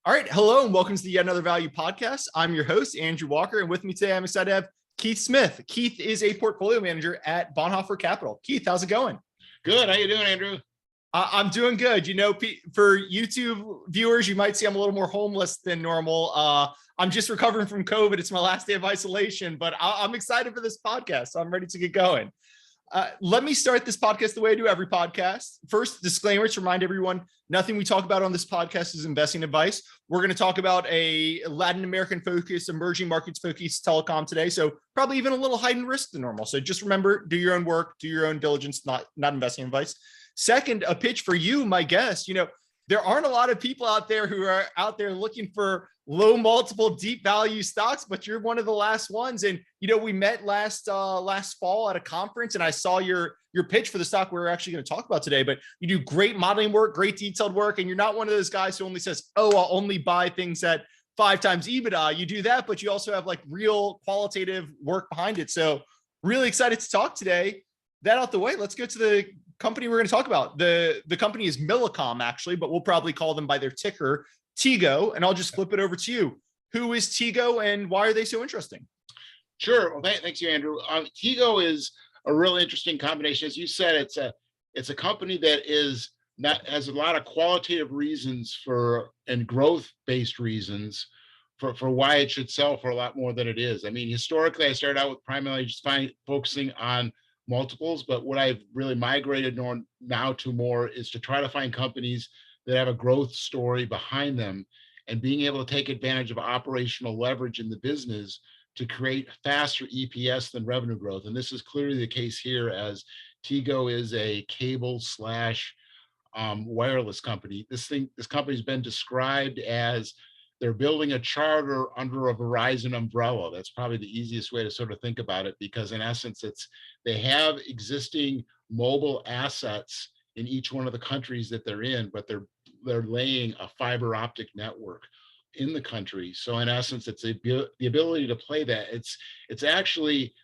All right. Hello and welcome to the Yet Another Value podcast. I'm your host, Andrew Walker. And with me today, I'm excited to have Keith Smith. Keith is a portfolio manager at Bonhoeffer Capital. Keith, how's it going? Good. How you doing, Andrew? I'm doing good. You know, for YouTube viewers, you might see I'm a little more homeless than normal. I'm just recovering from COVID. It's my last day of isolation, but I'm excited for this podcast. So I'm ready to get going. Let me start this podcast the way I do every podcast. First, disclaimer to remind everyone, nothing we talk about on this podcast is investing advice. We're going to talk about a Latin American focused, emerging markets focused telecom today. So probably even a little heightened risk than normal. So just remember, do your own work, do your own diligence, not investing advice. Second, a pitch for you, my guest. You know, there aren't a lot of people out there who are out there looking for low multiple, deep value stocks, but you're one of the last ones. And, you know, we met last fall at a conference and I saw your pitch for the stock we're actually going to talk about today, but you do great modeling work, great detailed work. And you're not one of those guys who only says, oh, I'll only buy things at 5 times EBITDA. You do that, but you also have like real qualitative work behind it. So really excited to talk today. That out the way, let's go to the company we're going to talk about. The company is Millicom, actually, but we'll probably call them by their ticker, TIGO, and I'll just flip it over to you. Who is TIGO and why are they so interesting? Sure. Well, thanks you, Andrew. TIGO is a really interesting combination. As you said, it's a company that has a lot of qualitative reasons and growth-based reasons for why it should sell for a lot more than it is. I mean, historically, I started out with primarily just focusing on multiples, but what I've really migrated now to more is to try to find companies that have a growth story behind them and being able to take advantage of operational leverage in the business to create faster EPS than revenue growth. And this is clearly the case here, as TIGO is a cable slash wireless company. This company's been described as they're building a charter under a Verizon umbrella. That's probably the easiest way to sort of think about it, because in essence, they have existing mobile assets in each one of the countries that they're in, but they're laying a fiber optic network in the country. So in essence, it's the ability to play that. It's actually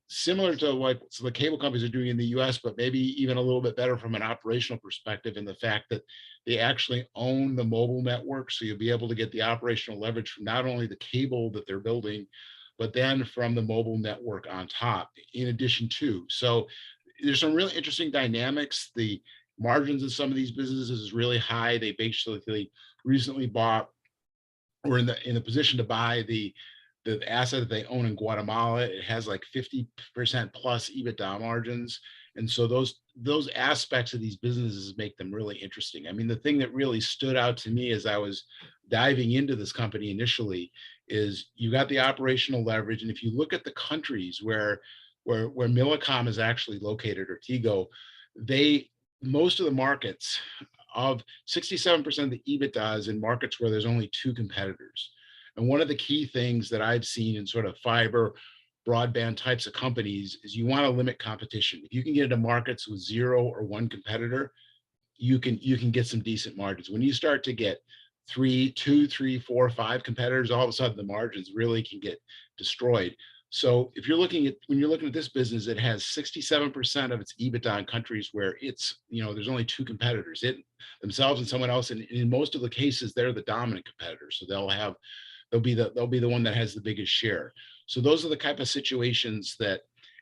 similar to what the cable companies are doing in the US, but maybe even a little bit better from an operational perspective, in the fact that they actually own the mobile network. So you'll be able to get the operational leverage from not only the cable that they're building, but then from the mobile network on top, in addition to. So there's some really interesting dynamics. The margins of some of these businesses is really high. They basically recently bought, or in the position to buy the asset that they own in Guatemala. It has like 50% plus EBITDA margins. And so those aspects of these businesses make them really interesting. I mean, the thing that really stood out to me as I was diving into this company initially is you got the operational leverage. And if you look at the countries where Millicom is actually located, or TIGO, most of the markets, of 67% of the EBITDA is in markets where there's only 2 competitors. And one of the key things that I've seen in sort of fiber broadband types of companies is you want to limit competition. If you can get into markets with 0 or 1 competitor, you can get some decent margins. When you start to get 2, 3, 4, 5 competitors, all of a sudden the margins really can get destroyed. So when you're looking at this business, it has 67% of its EBITDA in countries where there's only 2 competitors, it themselves and someone else. And in most of the cases, they're the dominant competitor. So they'll be the one that has the biggest share. So those are the type of situations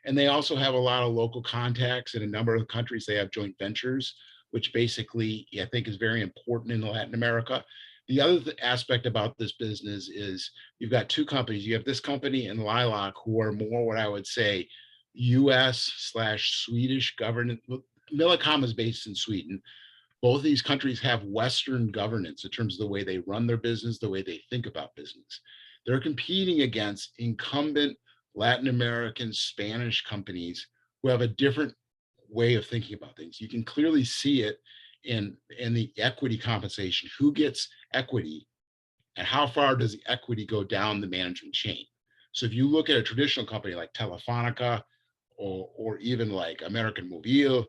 and they also have a lot of local contacts in a number of countries. They have joint ventures, which basically I think is very important in Latin America. The other aspect about this business is you've got 2 companies. You have this company and LILAK, who are more what I would say US/Swedish governance. Millicom is based in Sweden. Both of these countries have Western governance in terms of the way they run their business, the way they think about business. They're competing against incumbent Latin American Spanish companies who have a different way of thinking about things. You can clearly see it in the equity compensation. Who gets equity and how far does the equity go down the management chain? So if you look at a traditional company like Telefonica or even like American Mobile,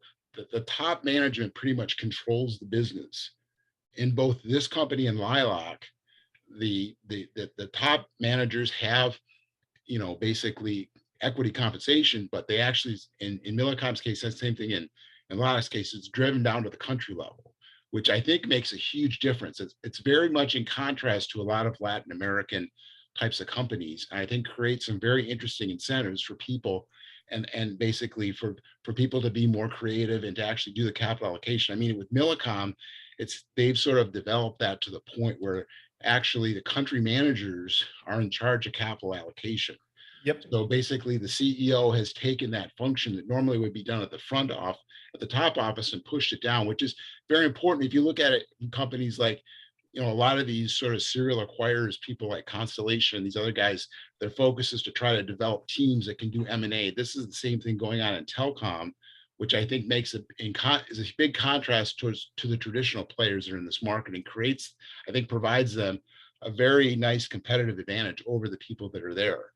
the top management pretty much controls the business. In both this company and LILAK, the top managers have, basically equity compensation, but they actually, in Millicom's case, that's the same thing. In LILAK's case, it's driven down to the country level. which I think makes a huge difference. It's very much in contrast to a lot of Latin American types of companies. And I think creates some very interesting incentives for people and basically for people to be more creative and to actually do the capital allocation. I mean, with Millicom, they've sort of developed that to the point where actually the country managers are in charge of capital allocation. Yep. So basically the CEO has taken that function that normally would be done at the front office, at the top office, and pushed it down, which is very important. If you look at it in companies like, a lot of these sort of serial acquirers, people like Constellation and these other guys, their focus is to try to develop teams that can do M&A. This is the same thing going on in telecom, which I think makes is a big contrast to the traditional players that are in this market, and creates, I think, provides them a very nice competitive advantage over the people that are there.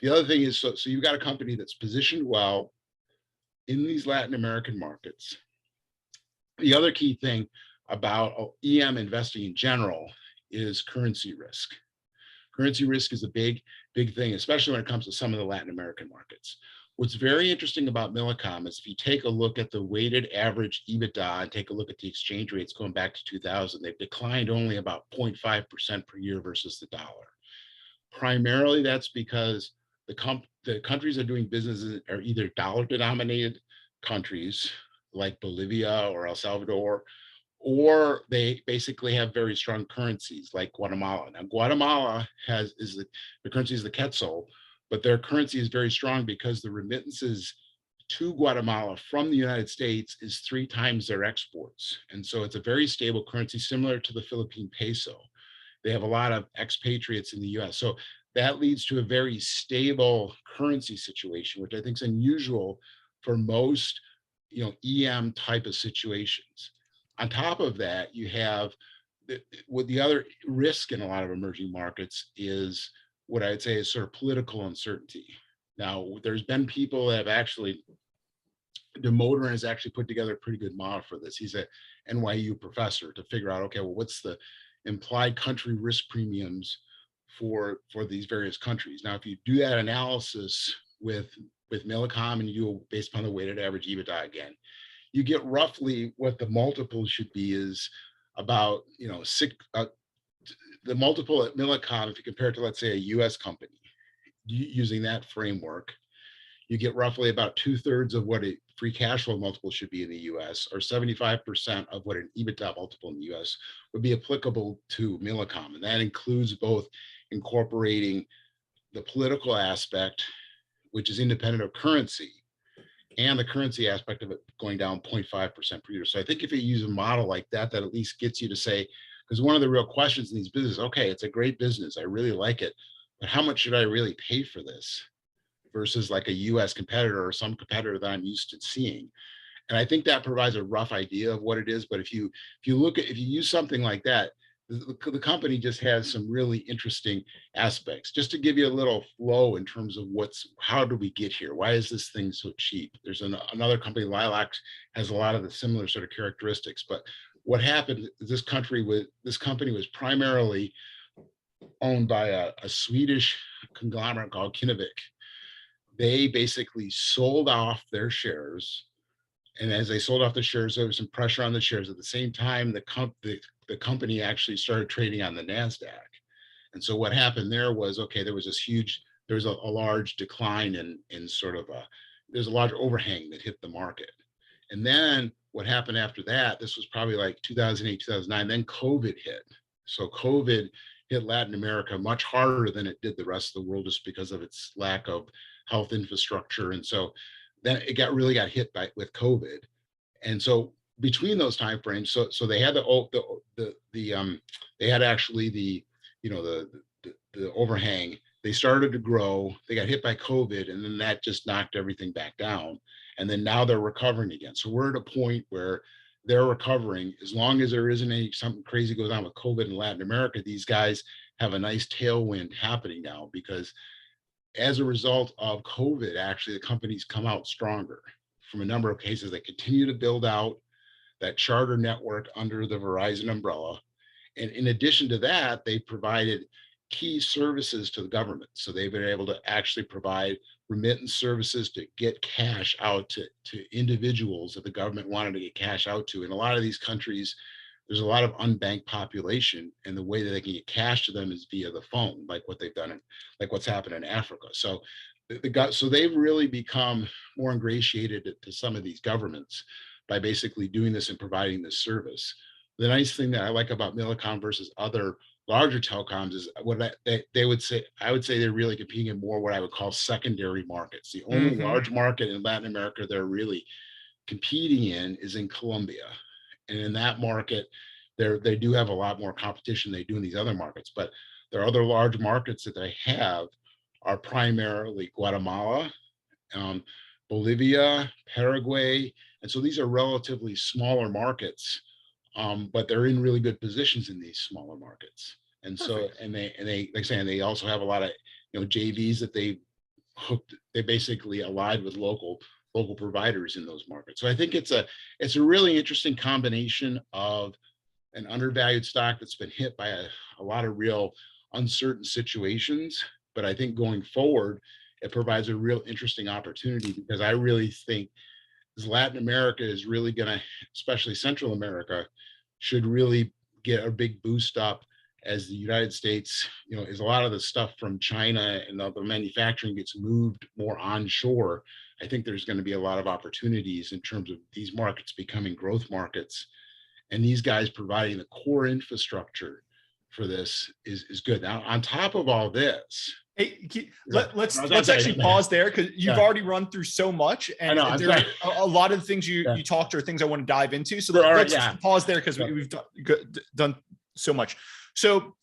The other thing is, so you've got a company that's positioned well in these Latin American markets. The other key thing about EM investing in general is currency risk. Currency risk is a big thing, especially when it comes to some of the Latin American markets. What's very interesting about Millicom is if you take a look at the weighted average EBITDA and take a look at the exchange rates going back to 2000, they've declined only about 0.5% per year versus the dollar. Primarily, that's because the countries that are doing business are either dollar-denominated countries like Bolivia or El Salvador, or they basically have very strong currencies like Guatemala. Now, Guatemala the currency is the quetzal, but their currency is very strong because the remittances to Guatemala from the United States is 3 times their exports. And so it's a very stable currency, similar to the Philippine peso. They have a lot of expatriates in the US. So that leads to a very stable currency situation, which I think is unusual for most, EM type of situations. On top of that, you have the other risk in a lot of emerging markets is what I'd say is sort of political uncertainty. Now, there's been people that have actually, DeModern has actually put together a pretty good model for this. He's a NYU professor to figure out, okay, well, what's the implied country risk premiums for these various countries. Now, if you do that analysis with Millicom and you do it based upon the weighted average EBITDA again, you get roughly what the multiple should be is about, the multiple at Millicom, if you compare it to, let's say, a US company, using that framework, you get roughly about 2/3 of what a free cash flow multiple should be in the US, or 75% of what an EBITDA multiple in the US would be applicable to Millicom. And that includes both incorporating the political aspect, which is independent of currency, and the currency aspect of it going down 0.5% per year. So I think if you use a model like that, that at least gets you to say, because one of the real questions in these businesses, okay, it's a great business, I really like it, but how much should I really pay for this versus like a US competitor or some competitor that I'm used to seeing? And I think that provides a rough idea of what it is. But if you use something like that, the company just has some really interesting aspects. Just to give you a little flow in terms of how do we get here? Why is this thing so cheap? There's another company, LILAK, has a lot of the similar sort of characteristics. But what happened is this company was primarily owned by a Swedish conglomerate called Kinnevik. They basically sold off their shares. And as they sold off the shares, there was some pressure on the shares. At the same time, the company actually started trading on the NASDAQ. And so what happened there was, okay, there was a large decline in sort of there's a large overhang that hit the market. And then what happened after that, this was probably like 2008, 2009, then COVID hit. So COVID hit Latin America much harder than it did the rest of the world, just because of its lack of health infrastructure. And so then it really got hit with COVID. And so between those timeframes, so they had they had actually the overhang. They started to grow. They got hit by COVID, and then that just knocked everything back down. And then now they're recovering again. So we're at a point where they're recovering. As long as there isn't something crazy goes on with COVID in Latin America, these guys have a nice tailwind happening now, because as a result of COVID, actually, the companies come out stronger from a number of cases. They continue to build out that charter network under the Verizon umbrella. And in addition to that, they provided key services to the government. So they've been able to actually provide remittance services to get cash out to individuals that the government wanted to get cash out to. In a lot of these countries, there's a lot of unbanked population, and the way that they can get cash to them is via the phone, like what they've done in, like what's happened in Africa. So so they've really become more ingratiated to some of these governments by basically doing this and providing this service. The nice thing that I like about Millicom versus other larger telecoms is they would say, I would say they're really competing in more what I would call secondary markets. The only large market in Latin America they're really competing in is in Colombia. And in that market, they do have a lot more competition than they do in these other markets. But their other large markets that they have are primarily Guatemala, Bolivia, Paraguay. And so these are relatively smaller markets, but they're in really good positions in these smaller markets. And so, and they like saying they also have a lot of, JVs that they basically allied with local providers in those markets. So I think it's a really interesting combination of an undervalued stock that's been hit by a lot of real uncertain situations. But I think going forward, it provides a real interesting opportunity, because I really think Latin America is really going to, especially Central America, should really get a big boost up as the United States, as a lot of the stuff from China and the manufacturing gets moved more onshore. I think there's going to be a lot of opportunities in terms of these markets becoming growth markets, and these guys providing the core infrastructure for this is good. Now, on top of all this, hey, let's actually pause there, because you've already run through so much, and there a lot of the things you talked are things I want to dive into. So let's pause there, because we've done so much. So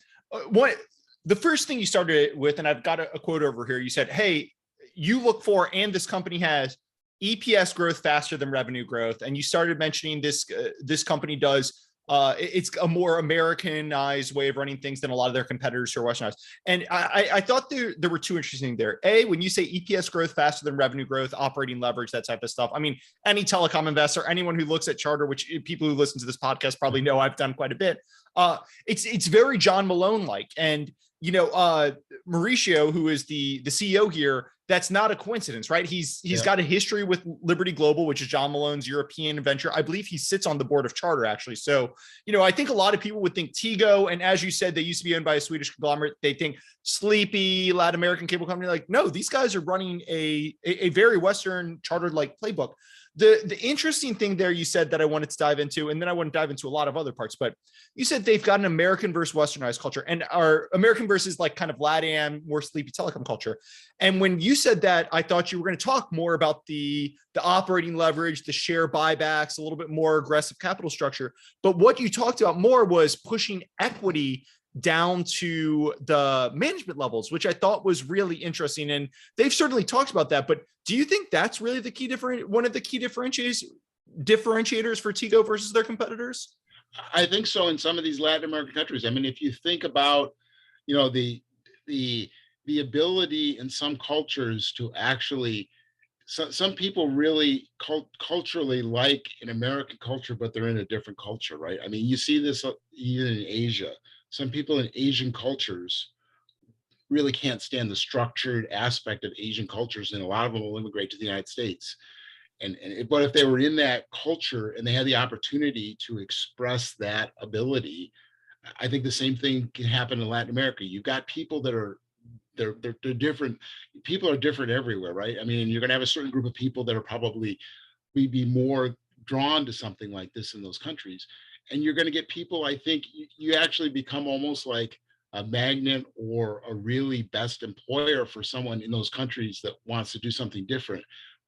the first thing you started with, and I've got a quote over here, you said, hey, you look for, and this company has EPS growth faster than revenue growth. And you started mentioning this company does, it's a more Americanized way of running things than a lot of their competitors who are Westernized. And I thought there were two interesting there. A, when you say EPS growth faster than revenue growth, operating leverage, that type of stuff. I mean, any telecom investor, anyone who looks at Charter, which people who listen to this podcast probably know I've done quite a bit. It's very John Malone-like. And, Mauricio, who is the CEO here, that's not a coincidence, right? He's got a history with Liberty Global, which is John Malone's European venture. I believe he sits on the board of Charter, actually. So, I think a lot of people would think TIGO, and as you said, they used to be owned by a Swedish conglomerate. They think sleepy Latin American cable company. Like, no, these guys are running a very Western Charter-like playbook. The interesting thing there you said that I wanted to dive into, and then I want to dive into a lot of other parts, but you said they've got an American versus Westernized culture, and our American versus like kind of LATAM, more sleepy telecom culture. And when you said that, I thought you were going to talk more about the operating leverage, the share buybacks, a little bit more aggressive capital structure. But what you talked about more was pushing equity down to the management levels, which I thought was really interesting. And they've certainly talked about that. But do you think that's really one of the key differentiators for TIGO versus their competitors? I think so in some of these Latin American countries. I mean, if you think about, the ability in some cultures to actually, some people really culturally like an American culture, but they're in a different culture, right? I mean, you see this even in Asia. Some people in Asian cultures really can't stand the structured aspect of Asian cultures, and a lot of them will immigrate to the United States. But if they were in that culture and they had the opportunity to express that ability, I think the same thing can happen in Latin America. You've got people that are they're different. People are different everywhere, right? I mean, you're going to have a certain group of people that are probably be more drawn to something like this in those countries. And you're going to get people, I think you actually become almost like a magnet or a really best employer for someone in those countries that wants to do something different.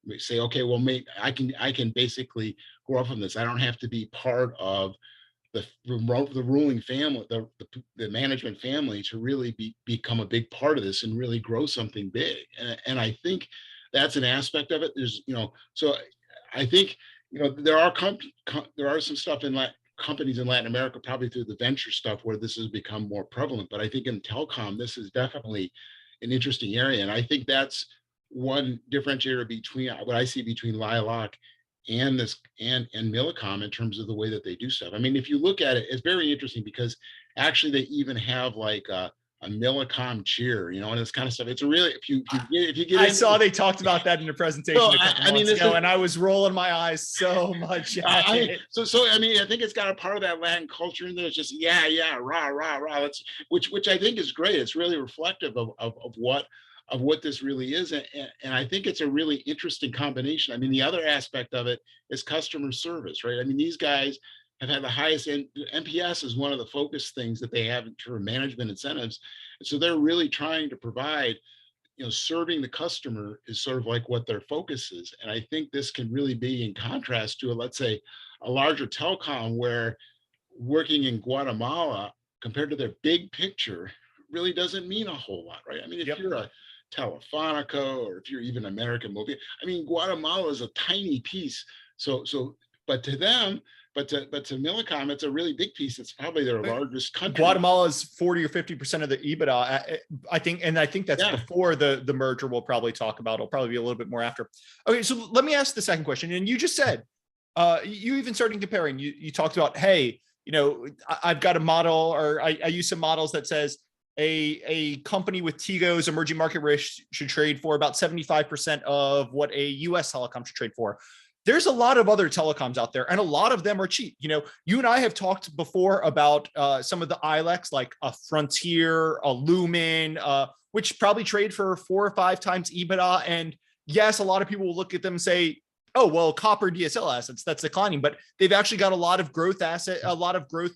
We say, okay, well, I can basically grow up from this. I don't have to be part of the ruling family, the management family, to really become a big part of this and really grow something big. And I think that's an aspect of it. There's, so I think, there are some stuff in companies in Latin America, probably through the venture stuff, where this has become more prevalent. But I think in telecom, this is definitely an interesting area. And I think that's one differentiator between what I see between LILAK and Millicom in terms of the way that they do stuff. I mean, if you look at it, it's very interesting, because actually they even have like Millicom cheer, and this kind of stuff. It's a really, if you get I into saw they talked about that in the presentation So, a couple I mean, months ago, and I was rolling my eyes so much at it. I mean, I think it's got a part of that Latin culture in there. It's just, yeah, rah, rah, rah. That's which I think is great. It's really reflective of what this really is. And I think it's a really interesting combination. I mean, the other aspect of it is customer service, right? I mean, these guys have had the highest NPS is one of the focus things that they have in terms of management incentives. And so they're really trying to provide, serving the customer is sort of like what their focus is. And I think this can really be in contrast to, let's say, a larger telecom where working in Guatemala compared to their big picture really doesn't mean a whole lot, right? I mean, if you're a Telefonica or if you're even American Mobile, I mean, Guatemala is a tiny piece. But to them, but to Millicom, it's a really big piece. It's probably their largest country. Guatemala is 40 or 50% of the EBITDA, I think, and I think that's before the merger. We'll probably talk about. It'll probably be a little bit more after. Okay, so let me ask the second question. And you just said, you even started comparing. You talked about, hey, I've got a model, or I use some models that says a company with TIGO's emerging market risk should trade for about 75% of what a US telecom should trade for. There's a lot of other telecoms out there, and a lot of them are cheap. You and I have talked before about some of the LILAKs, like a Frontier, a LUMN, which probably trade for 4 or 5 times EBITDA. And yes, a lot of people will look at them and say, oh, well, copper DSL assets, that's declining, but they've actually got a lot of growth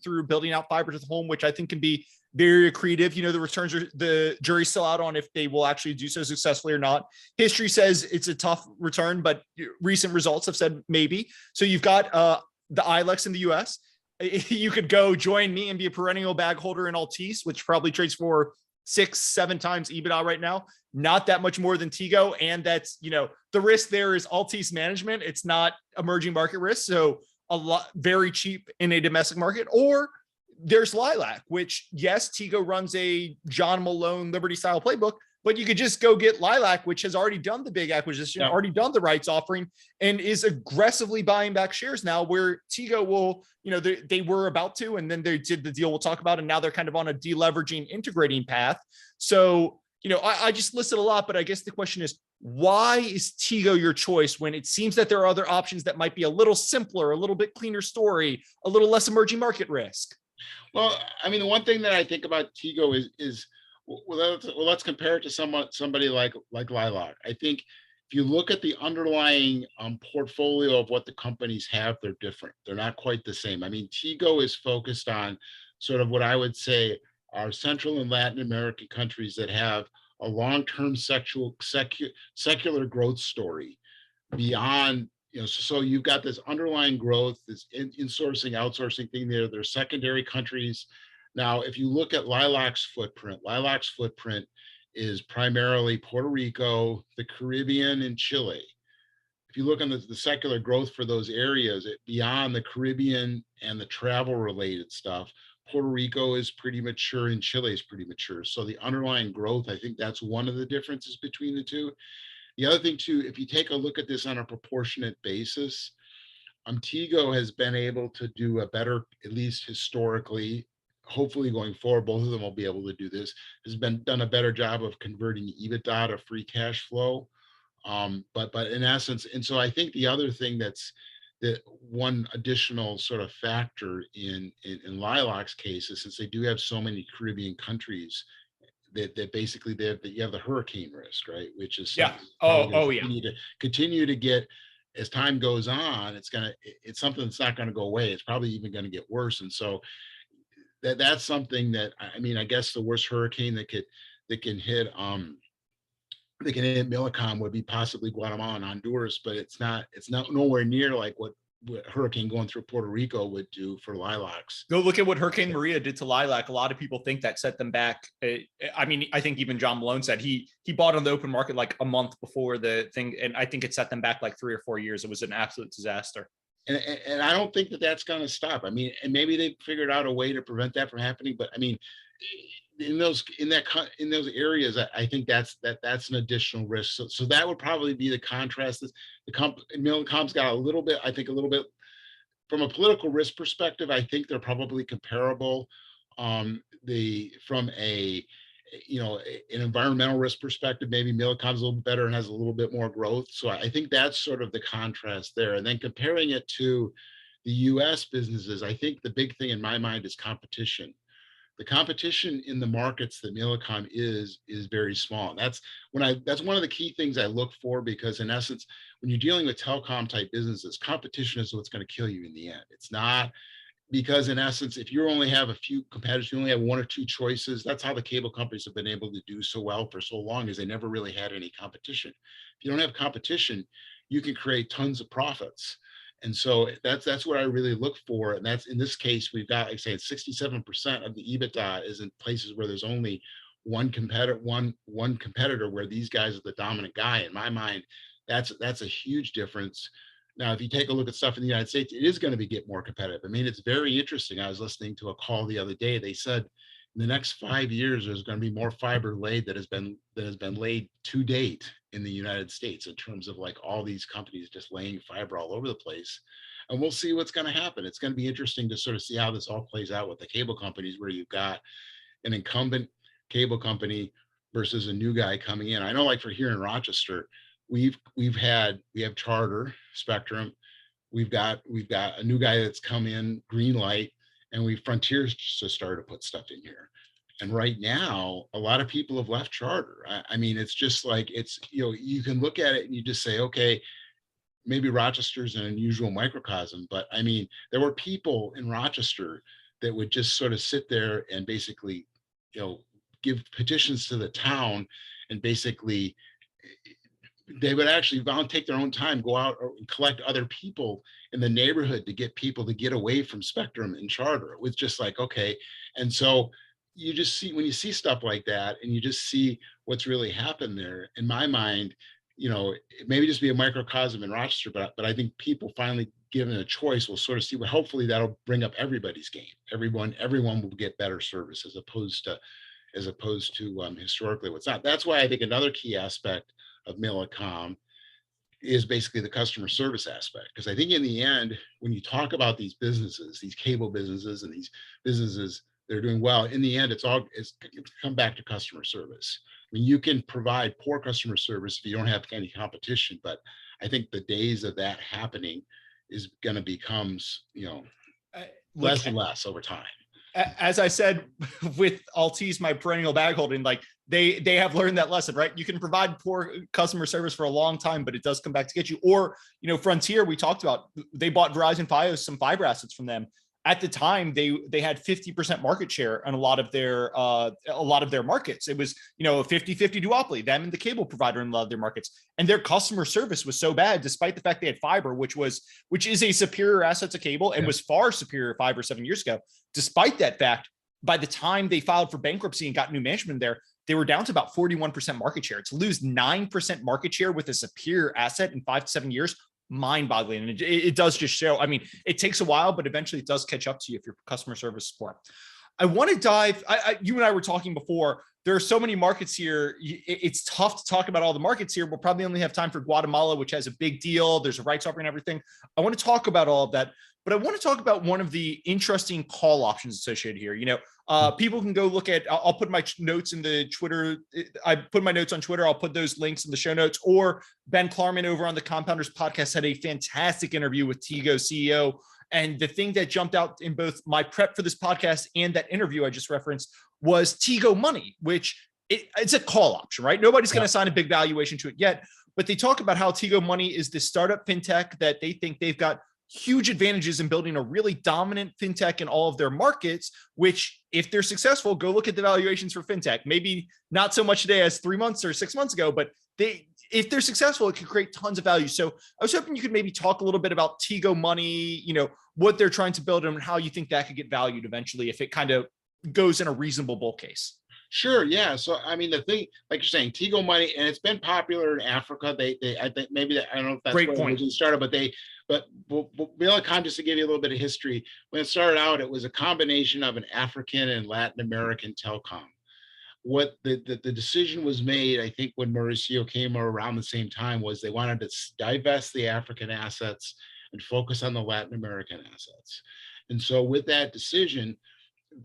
through building out fiber to the home, which I think can be very accretive. The returns are, the jury's still out on if they will actually do so successfully or not. History says it's a tough return, but recent results have said maybe. So you've got the ILEX in the US. You could go join me and be a perennial bag holder in Altice, which probably trades for 6-7 times EBITDA right now. Not that much more than TIGO. And that's, the risk there is Altice management. It's not emerging market risk. So a lot, very cheap in a domestic market. Or there's LILAK, which, yes, TIGO runs a John Malone Liberty style playbook, but you could just go get LILAK, which has already done the big acquisition, already done the rights offering, and is aggressively buying back shares now, where TIGO will, they were about to, and then they did the deal we'll talk about, and now they're kind of on a deleveraging, integrating path. So, I just listed a lot, but I guess the question is, why is TIGO your choice when it seems that there are other options that might be a little simpler, a little bit cleaner story, a little less emerging market risk? Well, I mean, the one thing that I think about TIGO is let's compare it to somebody like LILAK. I think if you look at the underlying portfolio of what the companies have, they're different. They're not quite the same. I mean, TIGO is focused on sort of what I would say are Central and Latin American countries that have a long-term secular growth story beyond, so you've got this underlying growth, this insourcing, outsourcing thing there. They're secondary countries. Now, if you look at LILAK's footprint is primarily Puerto Rico, the Caribbean, and Chile. If you look on the secular growth for those areas, beyond the Caribbean and the travel-related stuff, Puerto Rico is pretty mature and Chile is pretty mature. So the underlying growth, I think that's one of the differences between the two. The other thing too, if you take a look at this on a proportionate basis, TIGO has been able to do a better, at least historically, hopefully going forward, both of them will be able to do this, has been done a better job of converting EBITDA to free cash flow. But in essence, and so I think the other thing that's the one additional sort of factor in LILAK's case is, since they do have so many Caribbean countries, that basically you have the hurricane risk, right? Which is continue to get, as time goes on. It's something that's not going to go away. It's probably even going to get worse. And so that's something that, I mean, I guess the worst hurricane that can hit Millicom would be possibly Guatemala and Honduras, but it's not nowhere near like what hurricane going through Puerto Rico would do for LILAKs. Go look at what Hurricane Maria did to LILAK. A lot of people think that set them back. I mean, I think even John Malone said he bought on the open market like a month before the thing, and I think it set them back like 3 or 4 years. It was an absolute disaster. And I don't think that that's going to stop. I mean, and maybe they figured out a way to prevent that from happening. But I mean, in those areas, I think that's an additional risk. So that would probably be the contrast. Millicom's got a little bit from a political risk perspective. I think they're probably comparable. From a you know, an environmental risk perspective, maybe Millicom's a little bit better and has a little bit more growth. So I think that's sort of the contrast there. And then comparing it to the US businesses, I think the big thing in my mind is competition. The competition in the markets that Millicom is very small. And that's one of the key things I look for, because in essence, when you're dealing with telecom type businesses, competition is what's going to kill you in the end. It's not, because in essence, if you only have a few competitors, you only have one or two choices. That's how the cable companies have been able to do so well for so long, is they never really had any competition. If you don't have competition, you can create tons of profits. And so that's what I really look for. And that's, in this case, we've got, like I say, 67% of the EBITDA is in places where there's only one competitor, one competitor, where these guys are the dominant guy. In my mind, that's a huge difference. Now, if you take a look at stuff in the United States, it is going to get more competitive. I mean, it's very interesting. I was listening to a call the other day. They said in the next 5 years, there's going to be more fiber laid that has been laid to date in the United States, in terms of like all these companies just laying fiber all over the place. And we'll see what's going to happen. It's going to be interesting to sort of see how this all plays out with the cable companies, where you've got an incumbent cable company versus a new guy coming in. I know, like for here in Rochester, we have Charter, Spectrum, we've got a new guy that's come in, Greenlight, and Frontier's just started to put stuff in here. And right now, a lot of people have left Charter. I mean, it's just like, it's, you know, you can look at it and you just say, okay, maybe Rochester's an unusual microcosm, but I mean, there were people in Rochester that would just sort of sit there and basically, you know, give petitions to the town, and basically they would actually take their own time, go out and collect other people in the neighborhood to get people to get away from Spectrum and Charter. It was just like, okay. And so you just see, when you see stuff like that, and you just see what's really happened there, in my mind, you know, it maybe just be a microcosm in Rochester, but I think people finally given a choice will sort of see what, hopefully that'll bring up everybody's game. Everyone will get better service, as opposed to historically what's not. That's why I think another key aspect of Millicom is basically the customer service aspect. Because I think in the end, when you talk about these businesses, these cable businesses and these businesses that are doing well, in the end, it's come back to customer service. I mean, you can provide poor customer service if you don't have any competition, but I think the days of that happening is going to become, you know, less and less over time. As I said, I'll tease my perennial bag holding, like they have learned that lesson, right? You can provide poor customer service for a long time, but it does come back to get you. Or, you know, Frontier, we talked about, they bought Verizon Fios, some fiber assets from them. At the time, they had 50% market share on a lot of their markets. It was, you know, a 50-50 duopoly, them and the cable provider in a lot of their markets. And their customer service was so bad, despite the fact they had fiber, which is a superior asset to cable and was far superior 5 or 7 years ago. Despite that fact, by the time they filed for bankruptcy and got new management there, they were down to about 41% market share. To lose 9% market share with a superior asset in 5 to 7 years, mind-boggling. And it does just show, I mean, it takes a while, but eventually it does catch up to you if your customer service support. I want to dive, you and I were talking before, there are so many markets here. It's tough to talk about all the markets here. We'll probably only have time for Guatemala, which has a big deal. There's a rights offering and everything. I want to talk about all of that, but I want to talk about one of the interesting call options associated here. You know, people can go look at, I'll put my notes in the Twitter. I put my notes on Twitter. I'll put those links in the show notes. Or Ben Klarman over on the Compounders podcast had a fantastic interview with TIGO CEO. And the thing that jumped out in both my prep for this podcast and that interview I just referenced was TIGO Money, which it's a call option, right? Nobody's going to assign a big valuation to it yet, but they talk about how TIGO Money is the startup fintech that they think they've got huge advantages in building a really dominant fintech in all of their markets, which if they're successful, go look at the valuations for fintech. Maybe not so much today as 3 months or 6 months ago, but if they're successful, it could create tons of value. So I was hoping you could maybe talk a little bit about TIGO Money, you know, what they're trying to build and how you think that could get valued eventually if it kind of goes in a reasonable bull case. Sure. Yeah. So, I mean, the thing, like you're saying, TIGO Money, and it's been popular in Africa. I think maybe, I don't know if that's Great where point. it started, but Millicom, just to give you a little bit of history, when it started out, it was a combination of an African and Latin American telecom. What the decision was made, I think, when Mauricio came around the same time, was they wanted to divest the African assets and focus on the Latin American assets. And so with that decision,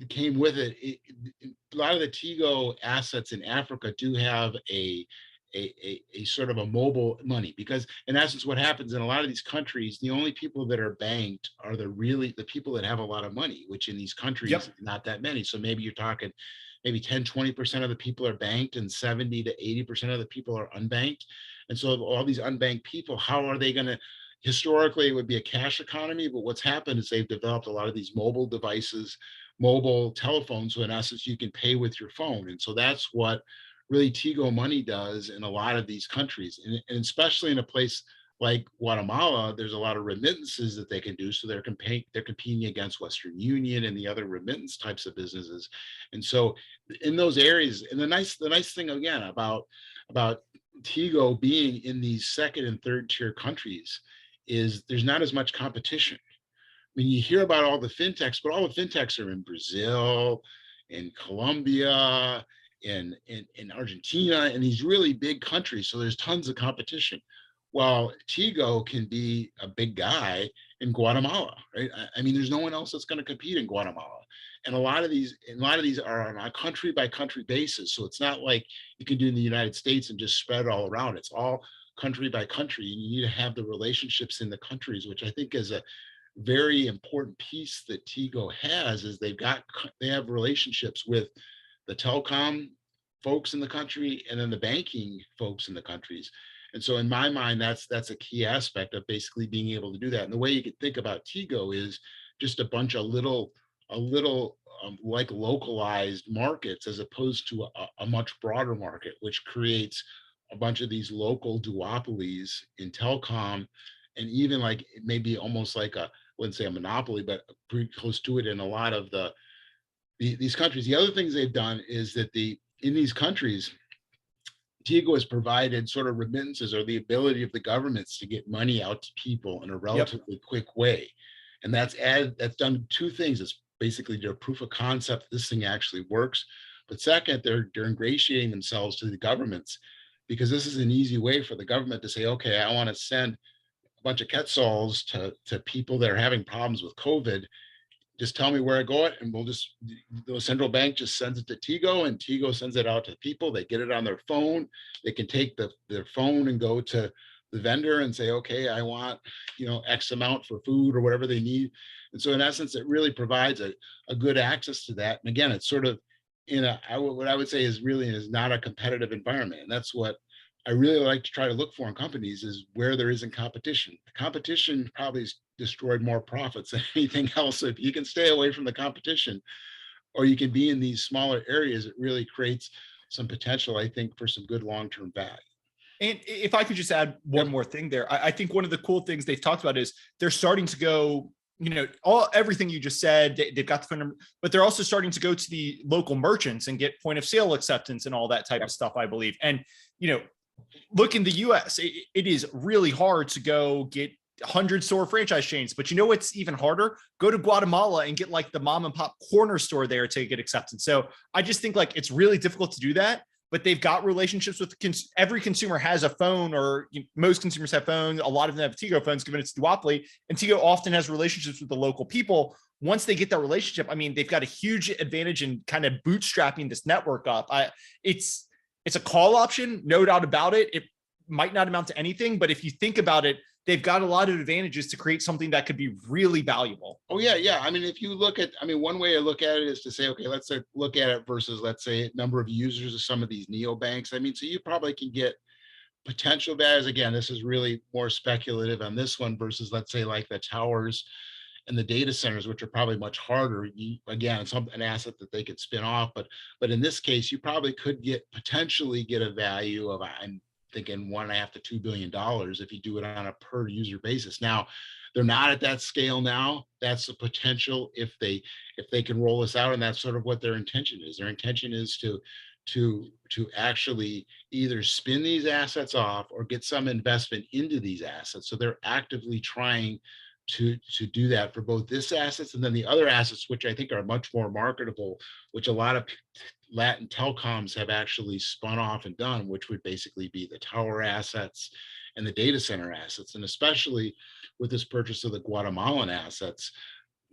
came with it, lot of the TIGO assets in Africa do have a sort of a mobile money, because in essence what happens in a lot of these countries, the only people that are banked are the people that have a lot of money, which in these countries Yep. not that many. So maybe you're talking maybe 10-20% of the people are banked and 70-80% of the people are unbanked. And so all these unbanked people, how are they going to, historically it would be a cash economy, but what's happened is they've developed a lot of these mobile devices, mobile telephones. So in essence you can pay with your phone, and so that's what really TIGO money does in a lot of these countries. And especially in a place like Guatemala, there's a lot of remittances that they can do. So they're competing against Western Union and the other remittance types of businesses. And so in those areas, and the nice thing again about TIGO being in these second and third tier countries is there's not as much competition. I mean, you hear about all the fintechs, but all the fintechs are in Brazil, in Colombia, in Argentina, and these really big countries. So there's tons of competition. While TIGO can be a big guy in Guatemala, right? I mean, there's no one else that's going to compete in Guatemala. And a lot of these are on a country by country basis. So it's not like you can do in the United States and just spread it all around. It's all country by country. And you need to have the relationships in the countries, which I think is a very important piece that TIGO has, is they have relationships with the telecom folks in the country and then the banking folks in the countries. And so in my mind, that's a key aspect of basically being able to do that. And the way you could think about TIGO is just a bunch of little like localized markets, as opposed to a much broader market, which creates a bunch of these local duopolies in telecom, and even like maybe almost like I wouldn't say a monopoly, but pretty close to it in a lot of these countries. The other things they've done is that in these countries, TIGO has provided sort of remittances, or the ability of the governments to get money out to people in a relatively quick way. And that's done two things. It's basically their proof of concept, this thing actually works. But second, they're ingratiating themselves to the governments, because this is an easy way for the government to say, okay, I want to send a bunch of quetzals to people that are having problems with COVID. Just tell me where I go it, and the central bank just sends it to TIGO, and TIGO sends it out to people. They get it on their phone. They can take their phone and go to the vendor and say, okay, I want, X amount for food or whatever they need. And so in essence, it really provides a good access to that. And again, it's sort of what I would say is not a competitive environment. And that's what I really like to try to look for in companies, is where there isn't competition. The competition probably has destroyed more profits than anything else. So if you can stay away from the competition, or you can be in these smaller areas, it really creates some potential, I think, for some good long-term value. And if I could just add one more thing there, I think one of the cool things they've talked about is they're starting to go, everything you just said, they've got the phone number, but they're also starting to go to the local merchants and get point of sale acceptance and all that type of stuff, I believe. And, look, in the US, it is really hard to go get 100-store franchise chains, but what's even harder? Go to Guatemala and get like the mom and pop corner store there to get acceptance. So I just think like it's really difficult to do that, but they've got relationships with every consumer has a phone, or most consumers have phones. A lot of them have TIGO phones, given it's duopoly, and TIGO often has relationships with the local people. Once they get that relationship, I mean, they've got a huge advantage in kind of bootstrapping this network up. It's a call option, no doubt about it. It might not amount to anything, but if you think about it, they've got a lot of advantages to create something that could be really valuable. Oh, yeah. I mean, if you look at, one way to look at it is to say, okay, let's look at it versus, let's say, number of users of some of these neobanks. I mean, so you probably can get potential values. Again, this is really more speculative on this one versus, let's say, like the towers and the data centers, which are probably much harder. Again, it's an asset that they could spin off, but in this case, you probably could potentially get a value of, I'm thinking $1.5 to $2 billion if you do it on a per user basis. Now, they're not at that scale now. That's the potential if they can roll this out, and that's sort of what their intention is. Their intention is to actually either spin these assets off or get some investment into these assets. So they're actively trying to do that for both this assets and then the other assets, which I think are much more marketable, which a lot of Latin telecoms have actually spun off and done, which would basically be the tower assets and the data center assets. And especially with this purchase of the Guatemalan assets,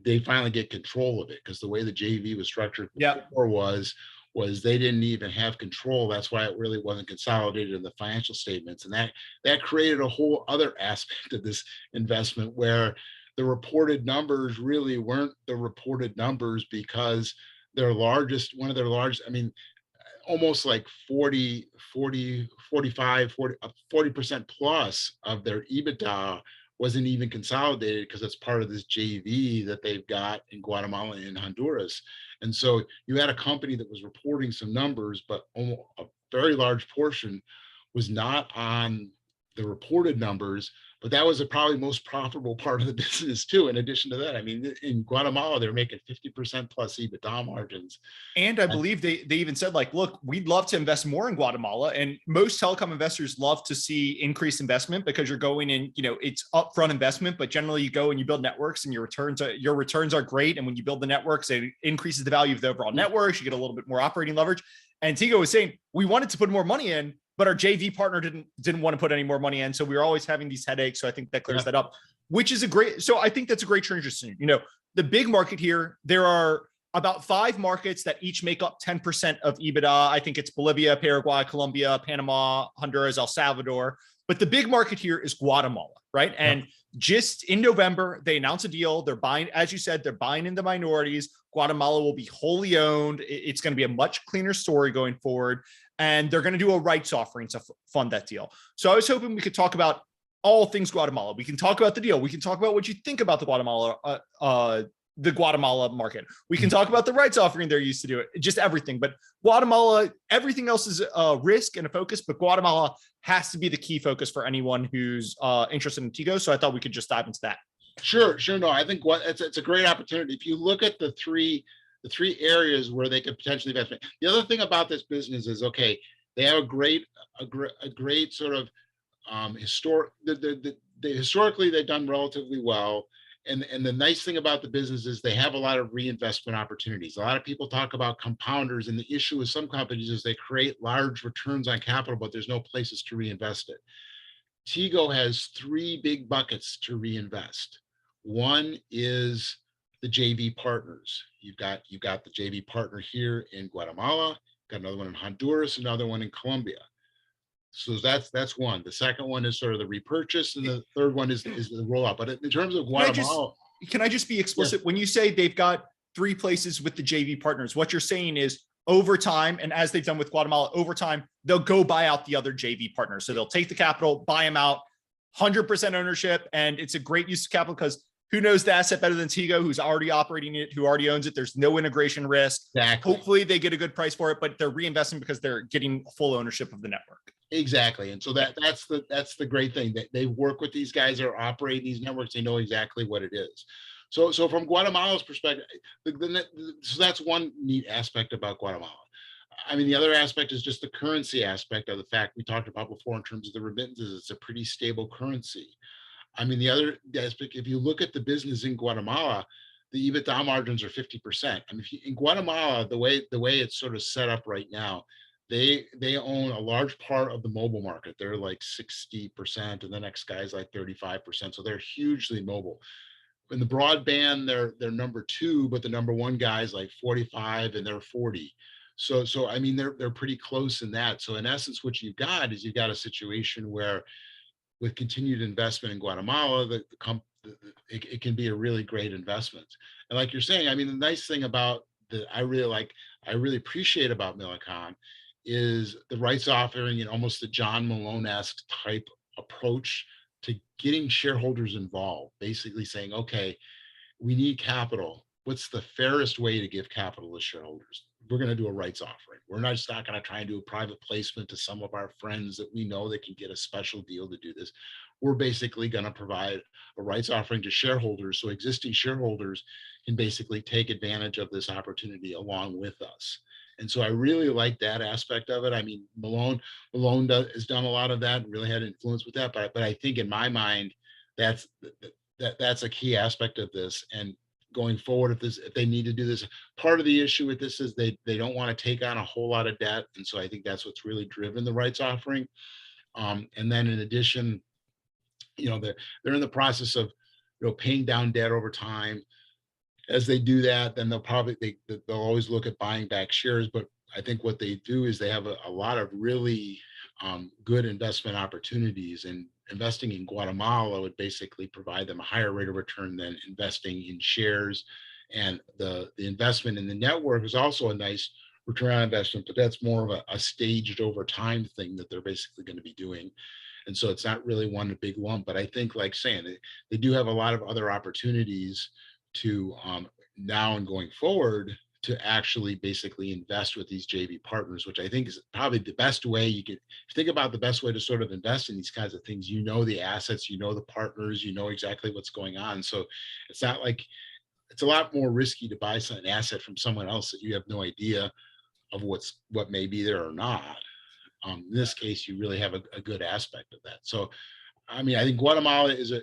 they finally get control of it, because the way the JV was structured before was was they didn't even have control. That's why it really wasn't consolidated in the financial statements. And that created a whole other aspect of this investment where the reported numbers really weren't the reported numbers, because one of their largest, I mean, almost like 40, 40, 45, 40% plus of their EBITDA wasn't even consolidated, because it's part of this JV that they've got in Guatemala and Honduras. And so you had a company that was reporting some numbers, but almost a very large portion was not on the reported numbers. But that was the probably most profitable part of the business too. In addition to that, I mean, in Guatemala, they're making 50% plus EBITDA margins. And I believe they even said, like, look, we'd love to invest more in Guatemala. And most telecom investors love to see increased investment, because you're going in, it's upfront investment, but generally you go and you build networks and your returns are great. And when you build the networks, it increases the value of the overall networks. You get a little bit more operating leverage. And TIGO was saying, we wanted to put more money in, but our JV partner didn't want to put any more money in. So we were always having these headaches. So I think that clears that up, which is so I think that's a great transition. The big market here, there are about 5 markets that each make up 10% of EBITDA. I think it's Bolivia, Paraguay, Colombia, Panama, Honduras, El Salvador. But the big market here is Guatemala, right? And just in November, they announced a deal. They're buying, as you said, they're buying into minorities. Guatemala will be wholly owned. It's going to be a much cleaner story going forward. And they're going to do a rights offering to fund that deal. So I was hoping we could talk about all things Guatemala. We can talk about the deal. We can talk about what you think about the Guatemala market. We can talk about the rights offering they're used to do it, just everything. But Guatemala, everything else is a risk and a focus, but Guatemala has to be the key focus for anyone who's interested in TIGO. So I thought we could just dive into that. Sure. No, I think it's a great opportunity. If you look at the three areas where they could potentially invest. The other thing about this business is, okay, they have a great sort of historically they've done relatively well. And the nice thing about the business is they have a lot of reinvestment opportunities. A lot of people talk about compounders, and the issue with some companies is they create large returns on capital, but there's no places to reinvest it. TIGO has 3 big buckets to reinvest. One is the JV partners. You've got the JV partner here in Guatemala, got another one in Honduras, another one in Colombia. So that's one. The second one is sort of the repurchase, and the third one is the rollout. But in terms of Guatemala, can I just be explicit? When you say they've got 3 places with the JV partners, what you're saying is over time, and as they've done with Guatemala, over time, they'll go buy out the other JV partners. So they'll take the capital, buy them out, 100% ownership. And it's a great use of capital, because who knows the asset better than TIGO, who's already operating it, who already owns it. There's no integration risk. Exactly. Hopefully they get a good price for it, but they're reinvesting because they're getting full ownership of the network. Exactly. And so that's the great thing, that they work with these guys that are operating these networks. They know exactly what it is. So from Guatemala's perspective, so that's one neat aspect about Guatemala. I mean, the other aspect is just the currency aspect of the fact we talked about before in terms of the remittances. It's a pretty stable currency. I mean, the other aspect, if you look at the business in Guatemala, the EBITDA margins are 50%. I mean, in Guatemala, the way it's sort of set up right now, they own a large part of the mobile market. They're like 60%, and the next guy's like 35%. So they're hugely mobile. In the broadband, they're number 2, but the number 1 guy's like 45, and they're 40. So I mean, they're pretty close in that. So in essence, what you've got is a situation where, with continued investment in Guatemala, it can be a really great investment. And like you're saying, I mean, the nice thing about I really appreciate about Millicom is the rights offering, and almost the John Malone-esque type approach to getting shareholders involved, basically saying, okay, we need capital. What's the fairest way to give capital to shareholders? We're going to do a rights offering. We're not going to try and do a private placement to some of our friends that we know that can get a special deal to do this. We're basically going to provide a rights offering to shareholders, so existing shareholders can basically take advantage of this opportunity along with us. And so I really like that aspect of it. I mean, Malone has done a lot of that, really had influence with that. But I think in my mind, that's a key aspect of this. And going forward, if they need to do this, part of the issue with this is they don't want to take on a whole lot of debt. And so I think that's what's really driven the rights offering. And then in addition, they're in the process of paying down debt over time. As they do that, then they'll always look at buying back shares. But I think what they do is they have a lot of really good investment opportunities, and investing in Guatemala would basically provide them a higher rate of return than investing in shares. And the investment in the network is also a nice return on investment, but that's more of a staged over time thing that they're basically going to be doing. And so it's not really one big lump, but I think, like saying, they do have a lot of other opportunities to now and going forward to actually basically invest with these JV partners, which I think is probably the best way you could think about. The best way to sort of invest in these kinds of things. You know the assets, you know the partners, you know exactly what's going on. So it's not like, it's a lot more risky to buy an asset from someone else that you have no idea of what may be there or not. In this case, you really have a good aspect of that. So, I mean, I think Guatemala is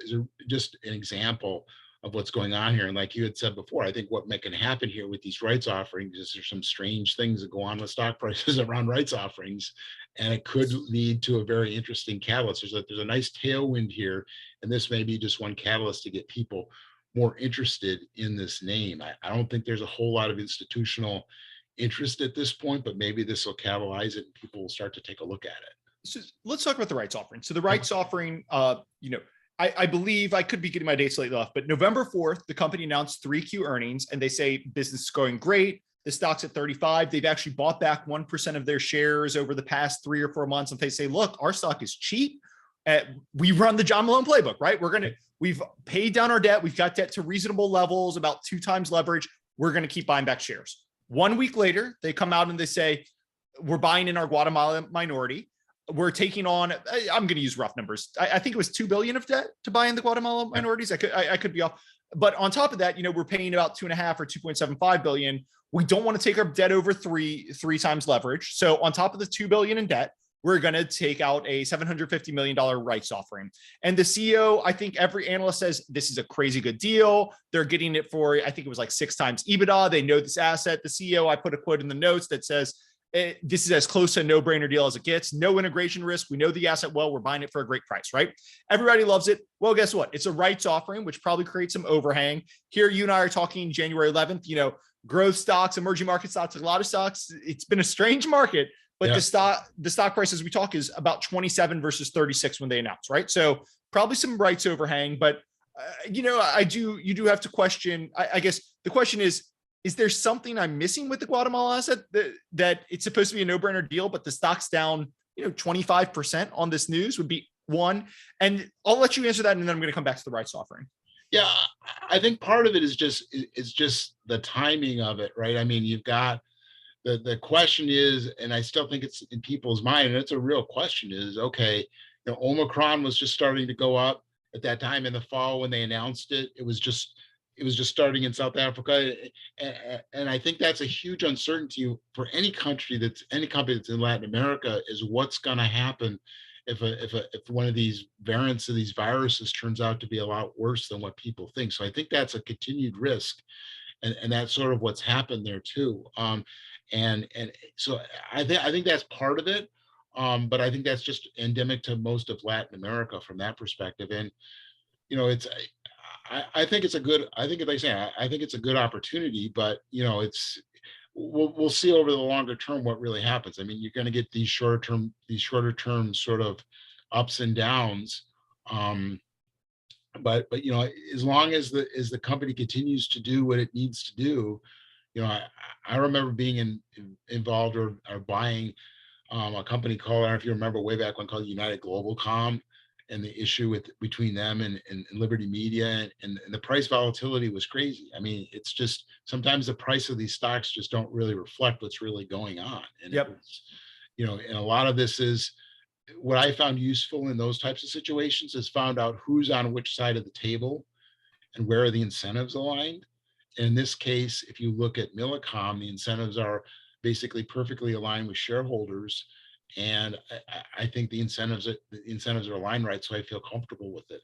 just an example of what's going on here. And like you had said before, I think what can happen here with these rights offerings is there's some strange things that go on with stock prices around rights offerings, and it could lead to a very interesting catalyst. There's a nice tailwind here, and this may be just one catalyst to get people more interested in this name. I don't think there's a whole lot of institutional interest at this point, but maybe this will catalyze it and people will start to take a look at it. So let's talk about the rights offering. So the rights offering, I believe, I could be getting my dates slightly off, but November 4th, the company announced 3Q earnings, and they say business is going great. The stock's at 35. They've actually bought back 1% of their shares over the past 3 or 4 months. And they say, look, our stock is cheap. We run the John Malone playbook, right? We've paid down our debt. We've got debt to reasonable levels, about 2 times leverage. We're going to keep buying back shares. 1 week later, they come out and they say, we're buying in our Guatemala minority. We're taking on, I'm going to use rough numbers. I think it was $2 billion of debt to buy in the Guatemala minorities. I could be off. But on top of that, we're paying about 2.5 or 2.75 billion. We don't want to take our debt over three times leverage. So on top of the $2 billion in debt, we're going to take out a $750 million rights offering. And the CEO, I think every analyst says this is a crazy good deal. They're getting it for, I think it was like 6 times EBITDA. They know this asset. The CEO, I put a quote in the notes that says, this is as close to a no-brainer deal as it gets. No integration risk. We know the asset well. We're buying it for a great price, right? Everybody loves it. Well, guess what? It's a rights offering, which probably creates some overhang. Here, you and I are talking January 11th, growth stocks, emerging market stocks, a lot of stocks. It's been a strange market, but the stock price as we talk is about 27 versus 36 when they announce, right? So probably some rights overhang, but you do have to question, I guess the question is there something I'm missing with the Guatemala asset that it's supposed to be a no-brainer deal, but the stock's down, 25% on this news would be one. And I'll let you answer that. And then I'm going to come back to the rights offering. Yeah, I think part of it is just the timing of it, right? I mean, you've got the question is, and I still think it's in people's mind, and it's a real question, is okay, Omicron was just starting to go up at that time in the fall when they announced it. It was just starting in South Africa, and I think that's a huge uncertainty for any company that's in Latin America, is what's going to happen if one of these variants of these viruses turns out to be a lot worse than what people think. So I think that's a continued risk, and that's sort of what's happened there too. And so I think that's part of it, but I think that's just endemic to most of Latin America from that perspective. And I think it's a good. I think, like I say, I think it's a good opportunity, but we'll see over the longer term what really happens. I mean, you're going to get these shorter term sort of ups and downs. But as long as the company continues to do what it needs to do, I remember being involved or buying a company called, I don't know if you remember, way back when, called United Globalcom, and the issue between them and Liberty Media, and the price volatility was crazy. I mean, it's just sometimes the price of these stocks just don't really reflect what's really going on. And and a lot of this is what I found useful in those types of situations, is found out who's on which side of the table and where are the incentives aligned. In this case, if you look at Millicom, the incentives are basically perfectly aligned with shareholders. And I think the incentives are aligned right, so I feel comfortable with it.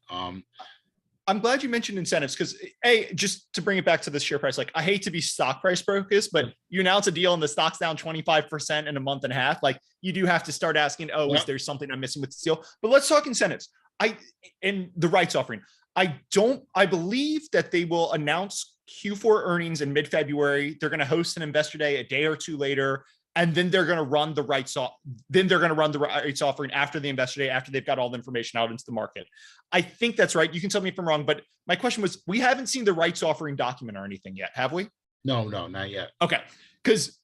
I'm glad you mentioned incentives, because just to bring it back to the share price, like, I hate to be stock price focused, but you announce a deal and the stock's down 25% in a month and a half. Like, you do have to start asking, is there something I'm missing with this deal? But let's talk incentives. In the rights offering, I believe that they will announce Q4 earnings in mid-February. They're going to host an investor day a day or two later. and then they're going to run the rights off. Then they're going to run the rights offering after the investor day, after they've got all the information out into the market. I think that's right. You can tell me if I'm wrong, but my question was, we haven't seen the rights offering document or anything yet, have we? No, not yet. Okay, because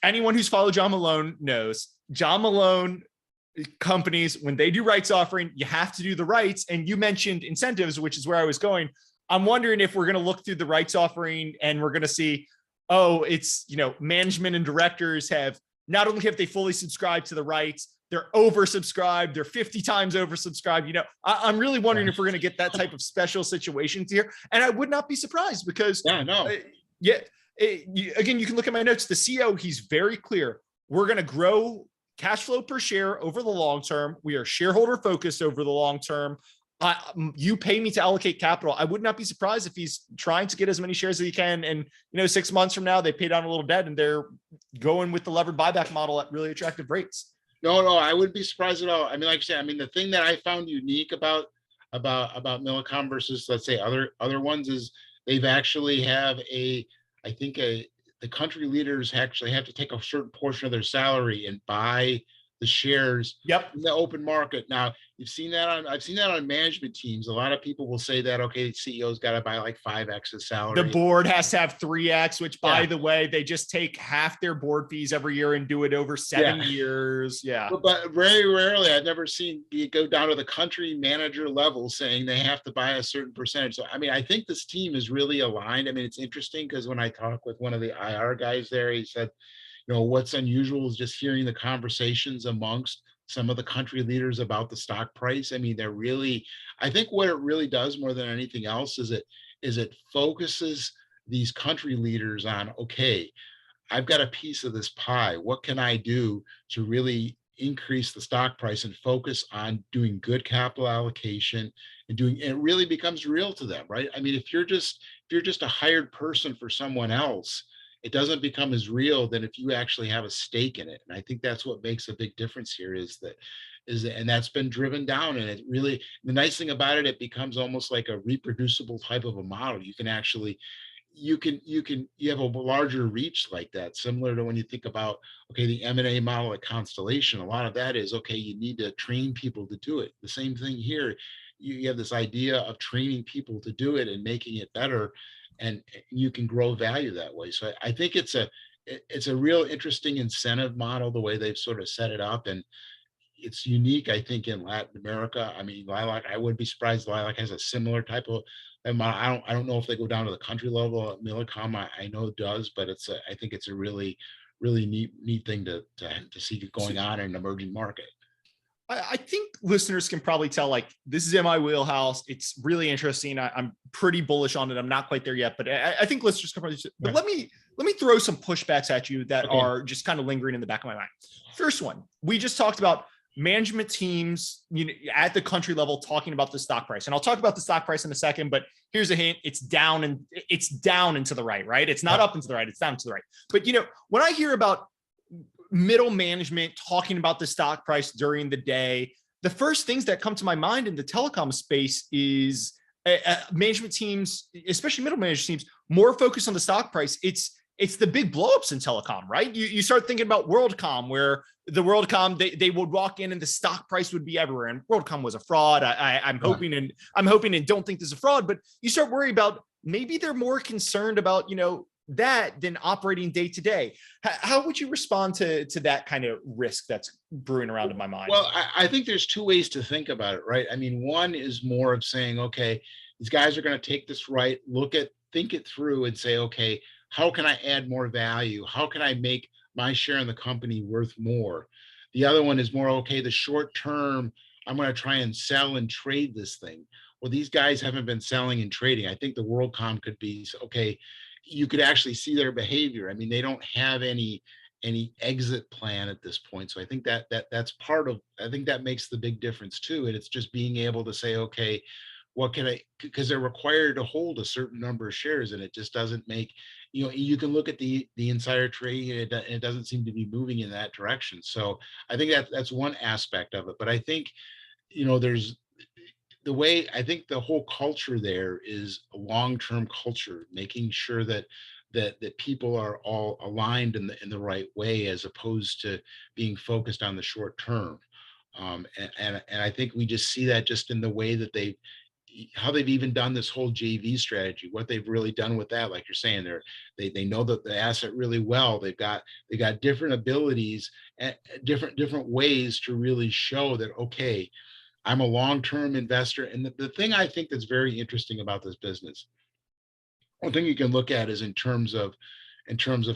anyone who's followed John Malone knows John Malone companies, when they do rights offering, you have to do the rights. And you mentioned incentives, which is where I was going. I'm wondering if we're going to look through the rights offering and we're going to see, oh, it's, management and directors have, not only have they fully subscribed to the rights, they're oversubscribed, they're 50 times oversubscribed. I'm really wondering if we're going to get that type of special situations here. And I would not be surprised because again, you can look at my notes. The CEO, he's very clear. We're going to grow cash flow per share over the long term. We are shareholder focused over the long term. You pay me to allocate capital. I would not be surprised if he's trying to get as many shares as he can. And, 6 months from now, they pay down a little debt and they're going with the levered buyback model at really attractive rates. No, I wouldn't be surprised at all. I mean, like I said, the thing that I found unique about Millicom versus, let's say, other ones is they've actually have the country leaders actually have to take a certain portion of their salary and buy the shares in the open market. Now, I've seen that on management teams. A lot of people will say that, okay, the CEO's got to buy like 5x his salary. The board has to have 3x, which by the way, they just take half their board fees every year and do it over 7 years. Yeah. But very rarely, I've never seen you go down to the country manager level saying they have to buy a certain percentage. So, I think this team is really aligned. It's interesting because when I talk with one of the IR guys there, he said, what's unusual is just hearing the conversations amongst some of the country leaders about the stock price. I think what it really does more than anything else is it focuses these country leaders on, okay, I've got a piece of this pie. What can I do to really increase the stock price and focus on doing good capital allocation and it really becomes real to them, right? If you're just a hired person for someone else, it doesn't become as real than if you actually have a stake in it. And I think that's what makes a big difference here and that's been driven down. And it really, the nice thing about it becomes almost like a reproducible type of a model. You can actually, you have a larger reach like that, similar to when you think about, okay, the M&A model at Constellation, a lot of that is, okay, you need to train people to do it. The same thing here, you have this idea of training people to do it and making it better. And you can grow value that way. So I think it's a real interesting incentive model, the way they've sort of set it up. And it's unique, I think, in Latin America. LILAK, I wouldn't be surprised LILAK has a similar type of model. I don't know if they go down to the country level. Millicom, I know does, but I think it's a really, really neat thing to see going on in an emerging market. I think listeners can probably tell, like, this is in my wheelhouse. It's really interesting. I'm pretty bullish on it. I'm not quite there yet, but I think listeners can probably, but let me throw some pushbacks at you that are just kind of lingering in the back of my mind. First one, we just talked about management teams, at the country level talking about the stock price. And I'll talk about the stock price in a second, but here's a hint. It's down and to the right? It's not up and to the right. It's down to the right. But, when I hear about middle management talking about the stock price during the day, the first things that come to my mind in the telecom space is management teams, especially middle management teams, more focused on the stock price. It's the big blowups in telecom, right? You start thinking about WorldCom, where the WorldCom, they would walk in and the stock price would be everywhere. And WorldCom was a fraud. I'm hoping and don't think this is a fraud, but you start worrying about, maybe they're more concerned about, that than operating day to day. How would you respond to that kind of risk that's brewing around in my mind? Well, I think there's two ways to think about it, right? One is more of saying, okay, these guys are going to take this right, think it through and say, okay, how can I add more value? How can I make my share in the company worth more? The other one is more, okay, the short term, I'm going to try and sell and trade this thing. Well, these guys haven't been selling and trading. I think the WorldCom could be, okay, you could actually see their behavior. They don't have any exit plan at this point. So I think that's part of, I think that makes the big difference too. And it's just being able to say, okay, what can I, because they're required to hold a certain number of shares, and it just doesn't make, you can look at the insider trading and it doesn't seem to be moving in that direction. So I think that's one aspect of it. But I think, there's the way, I think the whole culture there is a long-term culture, making sure that that people are all aligned in the right way, as opposed to being focused on the short term. And I think we just see that just in the way that how they've even done this whole JV strategy, what they've really done with that. Like you're saying, they know that the asset really well. They got different abilities and different ways to really show that, okay, I'm a long-term investor. And the thing I think that's very interesting about this business, one thing you can look at is in terms of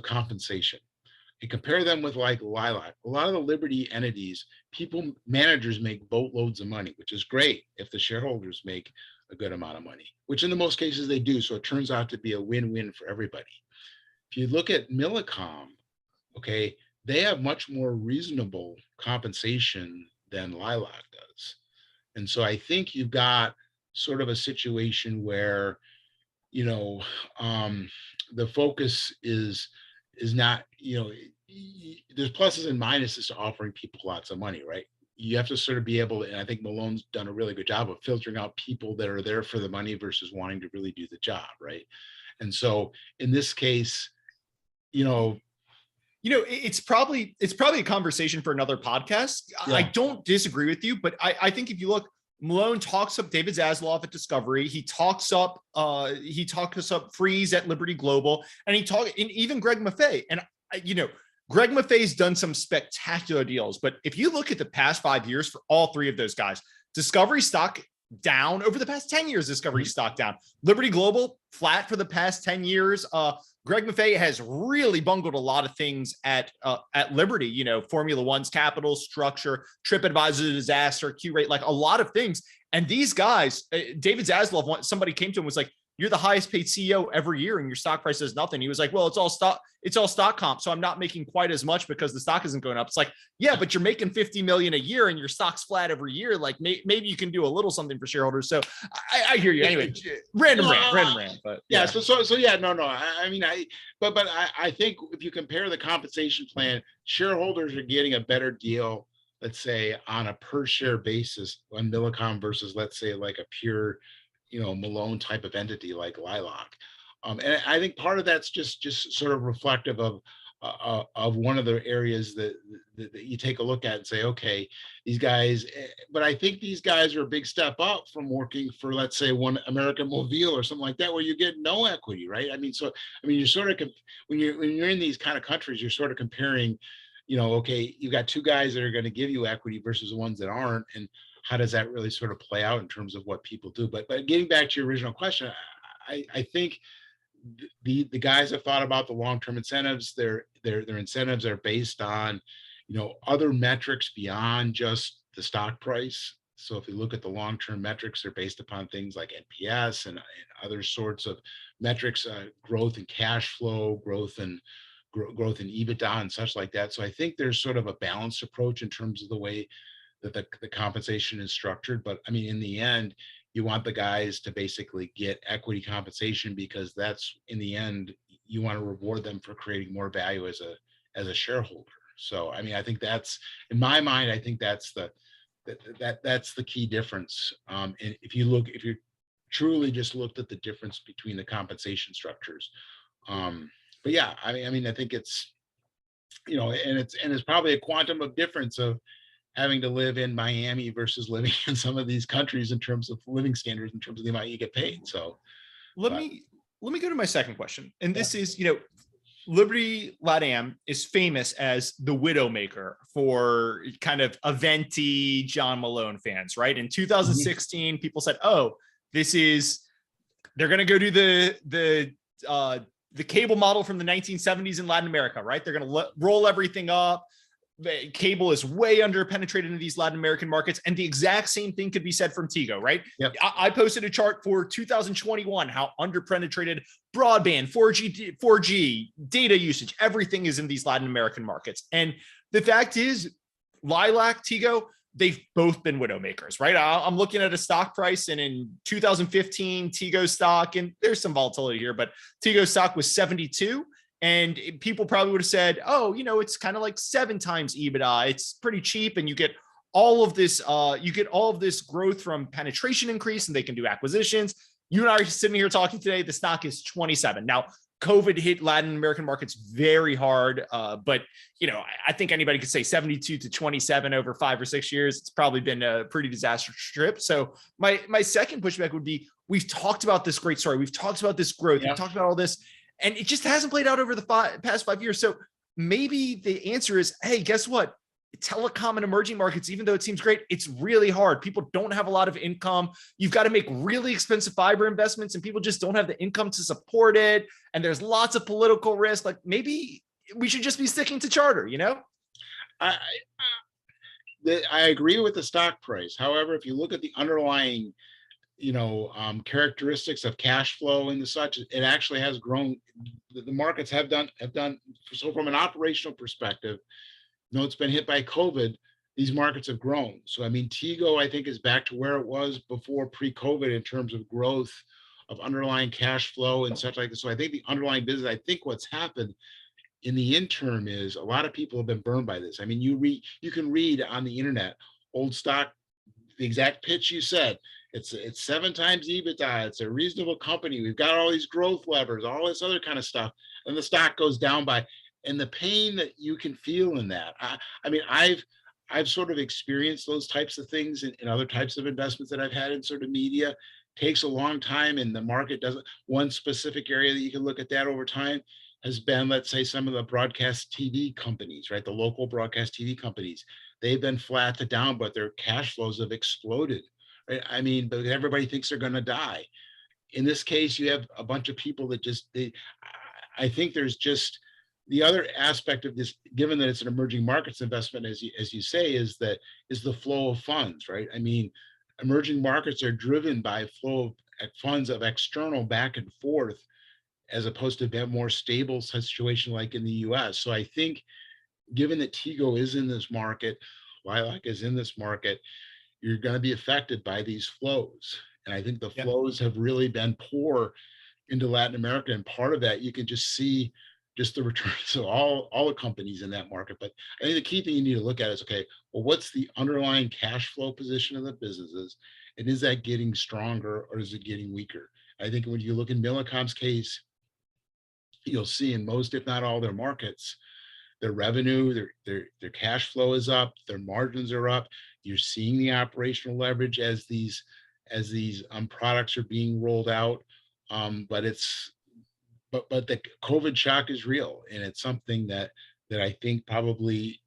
compensation. You compare them with like LILAK. A lot of the Liberty entities, managers make boatloads of money, which is great if the shareholders make a good amount of money, which in the most cases they do. So it turns out to be a win-win for everybody. If you look at Millicom, okay, they have much more reasonable compensation than LILAK does. And so I think you've got sort of a situation where, the focus is not, there's pluses and minuses to offering people lots of money, right? You have to sort of be able to, and I think Malone's done a really good job of filtering out people that are there for the money versus wanting to really do the job, right? And so in this case, it's probably a conversation for another podcast. Yeah. I don't disagree with you, but I think if you look, Malone talks up David Zaslav at Discovery. He talks up Freeze at Liberty Global, and even Greg Maffei. And Greg Maffei's done some spectacular deals. But if you look at the past 5 years for all three of those guys, Discovery stock down over the past 10 years. Discovery stock down. Liberty Global flat for the past 10 years. Greg Maffei has really bungled a lot of things at Liberty, Formula One's capital structure, TripAdvisor disaster, Q-rate, like a lot of things. And these guys, David Zaslav, somebody came to him and was like, you're the highest paid CEO every year and your stock price is nothing. He was like, well, it's all stock comp. So I'm not making quite as much because the stock isn't going up. It's like, yeah, but you're making 50 million a year and your stock's flat every year. Like maybe you can do a little something for shareholders. So I hear you. Anyway, random rant, but yeah. So yeah, no. I think if you compare the compensation plan, shareholders are getting a better deal, let's say on a per share basis on Millicom versus, let's say, like a pure, Malone type of entity like LILAK. And I think part of that's just sort of reflective of one of the areas that you take a look at and say, okay, these guys, but I think these guys are a big step up from working for, let's say, one American Mobile or something like that, where you get no equity, right? You're sort of, when you're in these kind of countries, you're sort of comparing, okay, you've got two guys that are going to give you equity versus the ones that aren't. And how does that really sort of play out in terms of what people do? But getting back to your original question, I think the guys have thought about the long-term incentives. Their incentives are based on, other metrics beyond just the stock price. So if you look at the long-term metrics, they're based upon things like NPS and other sorts of metrics, growth in cash flow, growth in EBITDA and such like that. So I think there's sort of a balanced approach in terms of the way that the compensation is structured. But in the end, you want the guys to basically get equity compensation, because that's, in the end, you want to reward them for creating more value as a shareholder. So I think that's, in my mind, I think that's that's the key difference. And if you truly just looked at the difference between the compensation structures, but yeah, I think it's, and it's probably a quantum of difference of having to live in Miami versus living in some of these countries in terms of living standards, in terms of the amount you get paid. So let me go to my second question. And this is, Liberty LATAM is famous as the Widowmaker for kind of eventy John Malone fans, right? In 2016, people said, oh, they're going to go do the cable model from the 1970s in Latin America, right? They're going to roll everything up. Cable is way underpenetrated in these Latin American markets. And the exact same thing could be said from TIGO, right? Yep. I posted a chart for 2021, how underpenetrated broadband, 4G, data usage, everything is in these Latin American markets. And the fact is, LILAK, TIGO, they've both been widowmakers, right? I'm looking at a stock price, and in 2015, TIGO stock, and there's some volatility here, but TIGO stock was 72. And people probably would have said, oh, it's kind of like 7 times EBITDA. It's pretty cheap. And you get all of this, growth from penetration increase, and they can do acquisitions. You and I are sitting here talking today. The stock is 27. Now, COVID hit Latin American markets very hard. But, I think anybody could say 72 to 27 over 5 or 6 years. It's probably been a pretty disastrous trip. So my second pushback would be, we've talked about this great story. We've talked about this growth. We've talked about all this, and it just hasn't played out over the past 5 years. So maybe the answer is, hey, guess what? Telecom and emerging markets, even though it seems great, it's really hard. People don't have a lot of income. You've got to make really expensive fiber investments, and people just don't have the income to support it. And there's lots of political risk. Like, maybe we should just be sticking to Charter, I agree with the stock price. However, if you look at the underlying, characteristics of cash flow and the such, it actually has grown. The markets have done. So from an operational perspective, it's been hit by COVID. These markets have grown. So, TIGO, I think, is back to where it was before pre-COVID in terms of growth of underlying cash flow and such like this. So I think the underlying business, I think what's happened in the interim is a lot of people have been burned by this. You can read on the internet, old stock, the exact pitch you said. It's 7 times EBITDA. It's a reasonable company. We've got all these growth levers, all this other kind of stuff. And the stock goes down by, and the pain that you can feel in that. I've sort of experienced those types of things in other types of investments that I've had in sort of media. Takes a long time, and the market doesn't. One specific area that you can look at that over time has been, let's say, some of the broadcast TV companies, right? The local broadcast TV companies. They've been flat to down, but their cash flows have exploded, right? But everybody thinks they're going to die. In this case, you have a bunch of people that I think there's just, the other aspect of this, given that it's an emerging markets investment, as you say, is the flow of funds, right? Emerging markets are driven by flow of funds of external back and forth, as opposed to a more stable situation like in the US. So I think, given that TIGO is in this market, LILAK is in this market, you're going to be affected by these flows. And I think the flows have really been poor into Latin America. And part of that, you can just see just the returns of all the companies in that market. But I think the key thing you need to look at is, okay, well, what's the underlying cash flow position of the businesses? And is that getting stronger or is it getting weaker? I think when you look in Millicom's case, you'll see in most, if not all, their markets, their revenue, their cash flow is up, their margins are up. You're seeing the operational leverage as these products are being rolled out. But the COVID shock is real, and it's something that I think probably,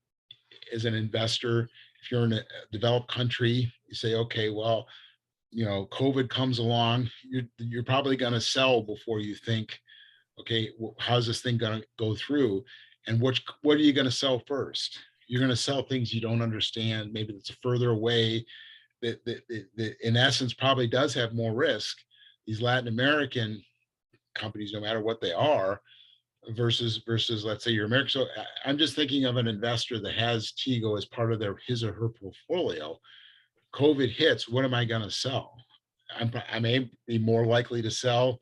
as an investor, if you're in a developed country, you say, okay, well, COVID comes along, you're probably going to sell before you think, okay, how's this thing going to go through, and what are you going to sell first? You're going to sell things you don't understand, maybe that's further away, that in essence probably does have more risk. These Latin American companies, no matter what they are, versus let's say you're American. So I'm just thinking of an investor that has TIGO as part of his or her portfolio. COVID hits, what am I going to sell? I may be more likely to sell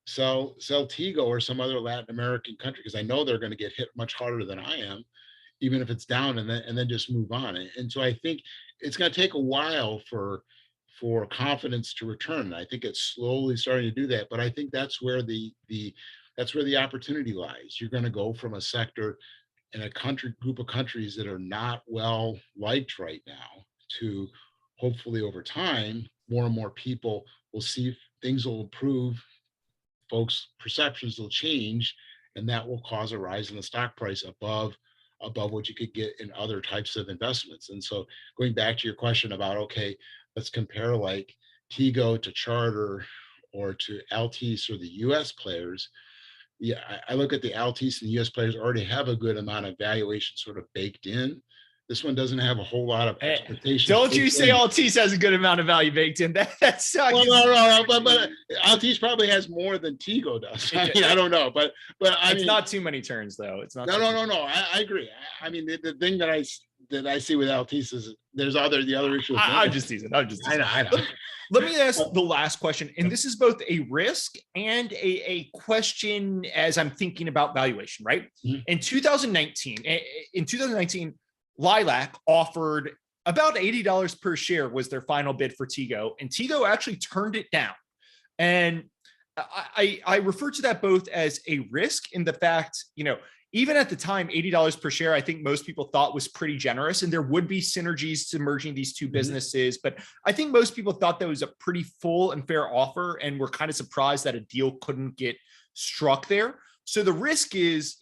TIGO or some other Latin American country, because I know they're going to get hit much harder than I am, even if it's down, and then just move on. And so I think it's going to take a while for confidence to return. And I think it's slowly starting to do that. But I think that's where the opportunity lies. You're going to go from a sector in a group of countries that are not well liked right now to, hopefully over time, more and more people will see things will improve, folks' perceptions will change, and that will cause a rise in the stock price above what you could get in other types of investments. And so going back to your question about, okay, let's compare like TIGO to Charter or to Altice or the US players. Yeah, I look at the Altice and the US players already have a good amount of valuation sort of baked in. This one doesn't have a whole lot of expectations. Don't you say Altice has a good amount of value baked in? That sucks. Well, no, but Altice probably has more than TIGO does. I don't know, but it's not too many turns though. It's not. No. I agree. The thing that I see with Altice is there's the other issue. I'm just teasing. I know. Let me ask the last question, and this is both a risk and a question as I'm thinking about valuation. Right? Mm-hmm. In 2019, LILAK offered about $80 per share was their final bid for TIGO, and TIGO actually turned it down. And I refer to that both as a risk in the fact, even at the time, $80 per share, I think most people thought was pretty generous, and there would be synergies to merging these two businesses. But I think most people thought that was a pretty full and fair offer, and were kind of surprised that a deal couldn't get struck there. So the risk is,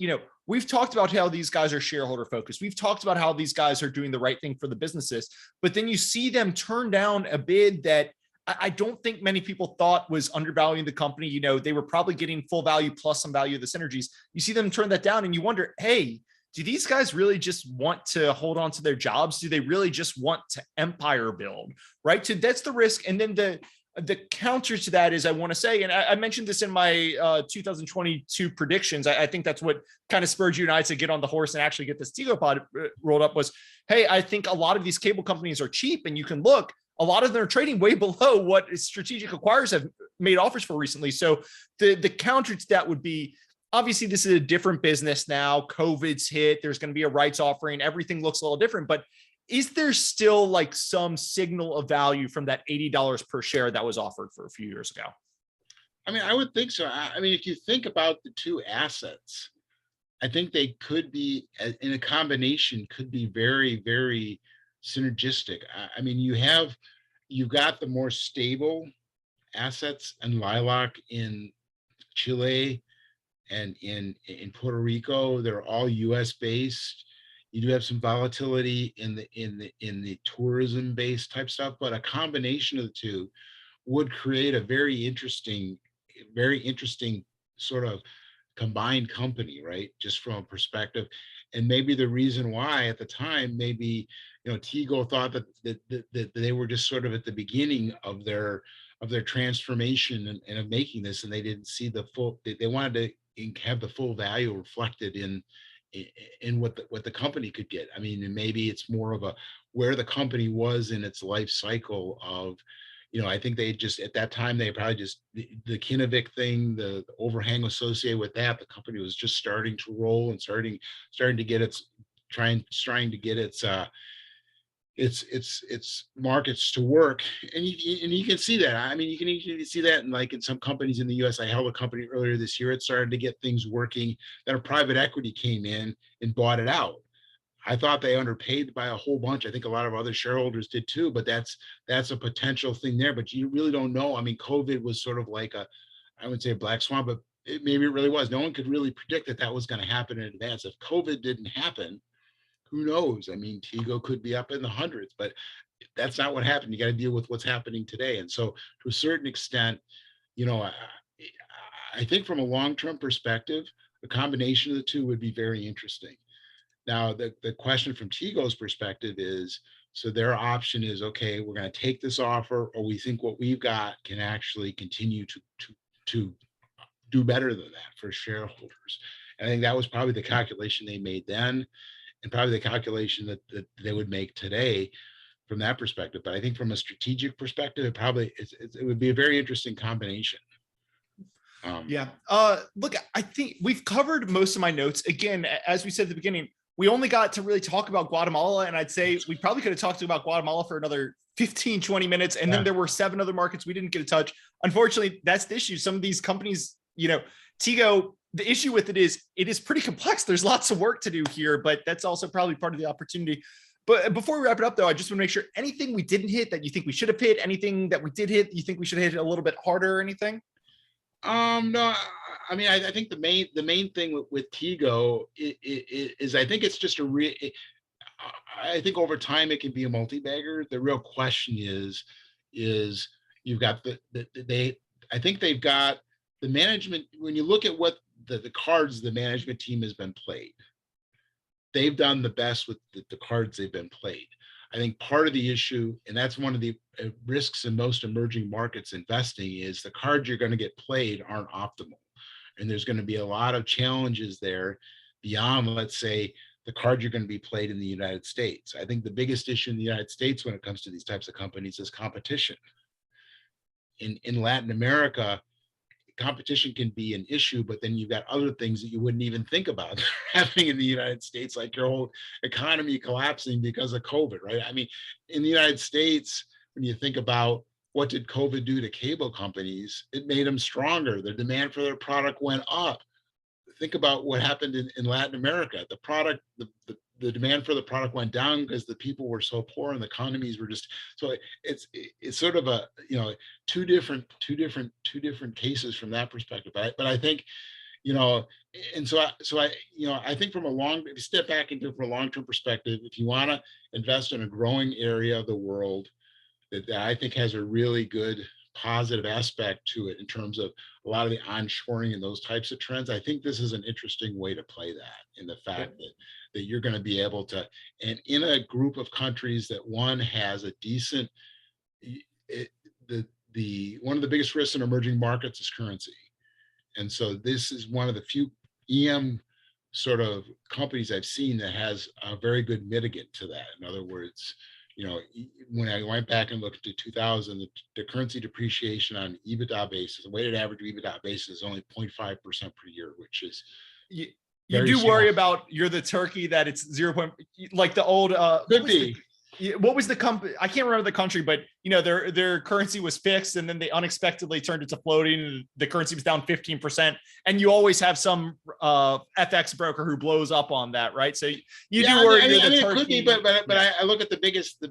we've talked about how these guys are shareholder focused. We've talked about how these guys are doing the right thing for the businesses, but then you see them turn down a bid that I don't think many people thought was undervaluing the company. They were probably getting full value plus some value of the synergies. You see them turn that down and you wonder, hey, do these guys really just want to hold on to their jobs? Do they really just want to empire build, right? So that's the risk. And then the counter to that is, I want to say, and I mentioned this in my 2022 predictions. I think that's what kind of spurred you and I to get on the horse and actually get this TIGO pod rolled up was, hey, I think a lot of these cable companies are cheap, and you can look, a lot of them are trading way below what strategic acquirers have made offers for recently. So the counter to that would be, obviously this is a different business now. COVID's hit. There's going to be a rights offering. Everything looks a little different, but is there still like some signal of value from that $80 per share that was offered for a few years ago? I mean, I would think so. I mean, if you think about the two assets, I think they could be in a combination, could be very, very synergistic. I mean, you've got the more stable assets and LILAK in Chile and in Puerto Rico. They're all US based. You do have some volatility in the tourism based type stuff, but a combination of the two would create a very interesting sort of combined company, right? Just from a perspective. And maybe the reason why at the time, maybe, TIGO thought that they were just sort of at the beginning of their transformation and of making this, and they didn't see the full, they wanted to have the full value reflected in what the company could get. I mean, and maybe it's more of a where the company was in its life cycle of, I think they just at that time they probably just the Kinnevik thing, the overhang associated with that, the company was just starting to roll and starting to get trying to get its markets to work, and you can see that. I mean, you can easily see that in some companies in the US. I held a company earlier this year. It started to get things working. Then a private equity came in and bought it out. I thought they underpaid by a whole bunch. I think a lot of other shareholders did too, but that's a potential thing there. But you really don't know. I mean, COVID was sort of like I would say a black swan, but maybe it really was. No one could really predict that was going to happen in advance. If COVID didn't happen, who knows? I mean, TIGO could be up in the hundreds, but that's not what happened. You got to deal with what's happening today. And so to a certain extent, I think from a long-term perspective, the combination of the two would be very interesting. Now, the question from TIGO's perspective is, so their option is, okay, we're going to take this offer, or we think what we've got can actually continue to do better than that for shareholders. And I think that was probably the calculation they made then, and probably the calculation that they would make today from that perspective. But I think from a strategic perspective, it would be a very interesting combination. Yeah. Look, I think we've covered most of my notes. Again, as we said at the beginning, we only got to really talk about Guatemala, and I'd say we probably could have talked about Guatemala for another 15, 20 minutes. And then there were 7 other markets we didn't get to touch. Unfortunately, that's the issue. Some of these companies, TIGO, the issue with it is pretty complex. There's lots of work to do here, but that's also probably part of the opportunity. But before we wrap it up, though, I just want to make sure, anything we didn't hit that you think we should have hit, anything that we did hit, you think we should hit a little bit harder or anything? No, I mean, I think the main thing with TIGO is I think it's just I think over time it can be a multi-bagger. The real question is you've got I think they've got the management. When you look at what the cards the management team has been played, they've done the best with the cards they've been played. I think part of the issue, and that's one of the risks in most emerging markets investing, is the cards you're going to get played aren't optimal. And there's going to be a lot of challenges there beyond, let's say, the cards you're going to be played in the United States. I think the biggest issue in the United States when it comes to these types of companies is competition. In Latin America, competition can be an issue, but then you've got other things that you wouldn't even think about happening in the United States, like your whole economy collapsing because of COVID, right? I mean, in the United States, when you think about what did COVID do to cable companies? It made them stronger. The demand for their product went up. Think about what happened in Latin America. The demand for the product went down because the people were so poor and the economies were just, so it's sort of a, you know, two different cases from that perspective. But I think, you know, and so I, you know, I think if you step back into it from a long-term perspective, if you want to invest in a growing area of the world that I think has a really good positive aspect to it in terms of a lot of the onshoring and those types of trends, I think this is an interesting way to play that, in the fact that you're going to be able to, and in a group of countries that one has a decent, one of the biggest risks in emerging markets is currency. And so this is one of the few EM sort of companies I've seen that has a very good mitigant to that. In other words, you know, when I went back and looked at 2000, the currency depreciation on EBITDA basis, a weighted average EBITDA basis is only 0.5% per year, which is you do worry about, you're the turkey that it's 0. Like the old could be. What was the company? I can't remember the country, but you know, their currency was fixed and then they unexpectedly turned it to floating and the currency was down 15%. And you always have some FX broker who blows up on that, right? So you do worry. It could be, but I look at the biggest,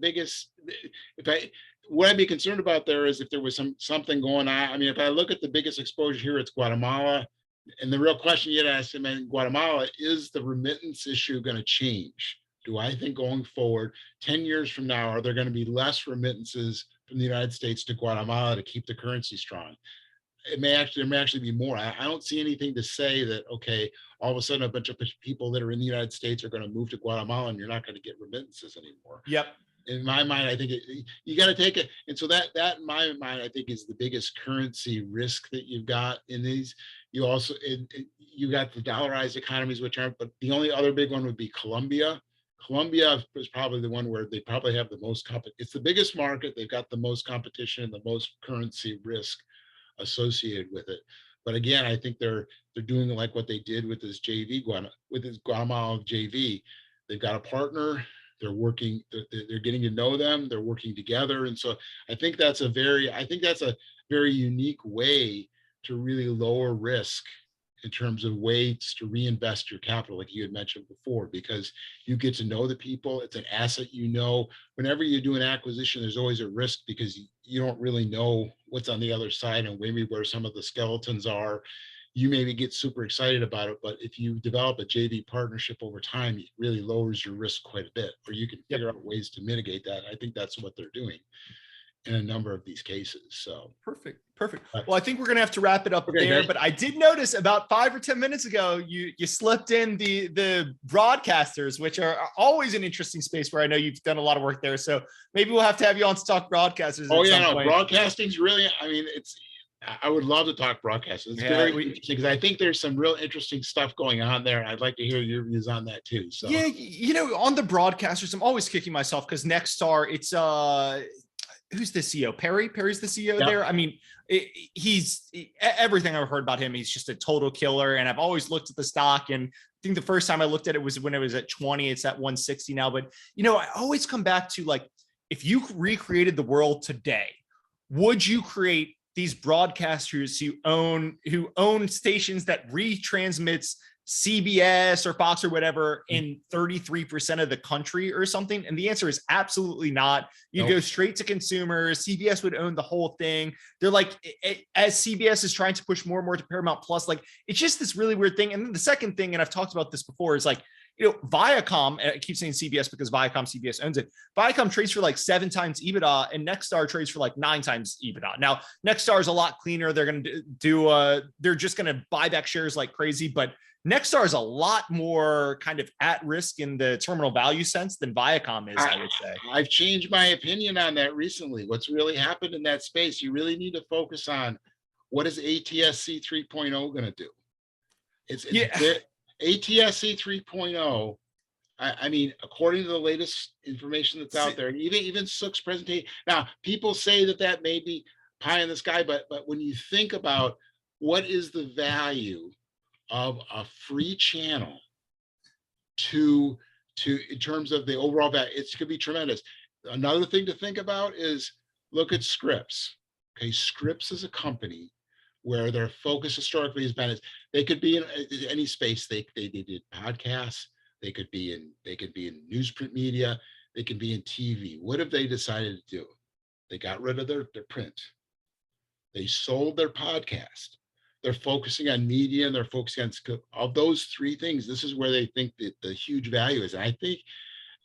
what I'd be concerned about there is if there was something going on. I mean, if I look at the biggest exposure here, it's Guatemala. And the real question you'd ask him in Guatemala is the remittance issue going to change? Do I think going forward, 10 years from now, are there going to be less remittances from the United States to Guatemala to keep the currency strong? There may actually be more. I don't see anything to say that, okay, all of a sudden a bunch of people that are in the United States are going to move to Guatemala and you're not going to get remittances anymore. Yep. In my mind, I think you got to take it. And so that in my mind, I think is the biggest currency risk that you've got in these. You also, you got the dollarized economies, which aren't, but the only other big one would be Colombia. Colombia is probably the one where they probably have the most it's the biggest market. They've got the most competition and the most currency risk associated with it. But again, I think they're doing like what they did with this JV, with this Guatemala JV. They've got a partner. They're working. They're getting to know them. They're working together, and so I think that's a very unique way to really lower risk in terms of ways to reinvest your capital, like you had mentioned before, because you get to know the people. It's an asset. You know, whenever you do an acquisition, there's always a risk because you don't really know what's on the other side and maybe where some of the skeletons are. You maybe get super excited about it, but if you develop a JV partnership over time, it really lowers your risk quite a bit, or you can figure out ways to mitigate that. I think that's what they're doing in a number of these cases. So perfect. Well, I think we're gonna have to wrap it up there. Great. But I did notice about 5 or 10 minutes ago, you slipped in the broadcasters, which are always an interesting space where I know you've done a lot of work there. So maybe we'll have to have you on to talk broadcasters. Oh yeah, no, broadcasting's really. I mean, I would love to talk broadcasting. It's very interesting because I think there's some real interesting stuff going on there. I'd like to hear your views on that too. So yeah, you know, on the broadcasters, I'm always kicking myself because NXST, it's who's the CEO? Perry's the CEO there. I mean, he's everything I've heard about him. He's just a total killer. And I've always looked at the stock. And I think the first time I looked at it was when it was at 20. It's at 160 now. But, you know, I always come back to, like, if you recreated the world today, would you create these broadcasters who own stations that retransmits CBS or Fox or whatever in 33% of the country or something? And the answer is absolutely not. You go straight to consumers. CBS would own the whole thing. They're like, as CBS is trying to push more and more to Paramount Plus, like, it's just this really weird thing. And then the second thing, and I've talked about this before, is like, you know, Viacom, I keep saying CBS because Viacom, CBS owns it. Viacom trades for like 7 times EBITDA and NXST trades for like 9 times EBITDA. Now, NXST is a lot cleaner. They're going to they're just going to buy back shares like crazy, but NXST is a lot more kind of at risk in the terminal value sense than Viacom is, I would say. I've changed my opinion on that recently. What's really happened in that space, you really need to focus on what is ATSC 3.0 going to do. ATSC 3.0, I mean, according to the latest information that's out there, and even Sook's presentation. Now, people say that may be pie in the sky, but when you think about what is the value of a free channel to in terms of the overall value, it's going to be tremendous. Another thing to think about is look at Scripps. Okay, Scripps is a company where their focus historically has been is they could be in any space. They did podcasts. They could be in newsprint media. They could be in TV. What have they decided to do? They got rid of their print. They sold their podcast. They're focusing on media and they're focusing on of those three things. This is where they think that the huge value is. And I think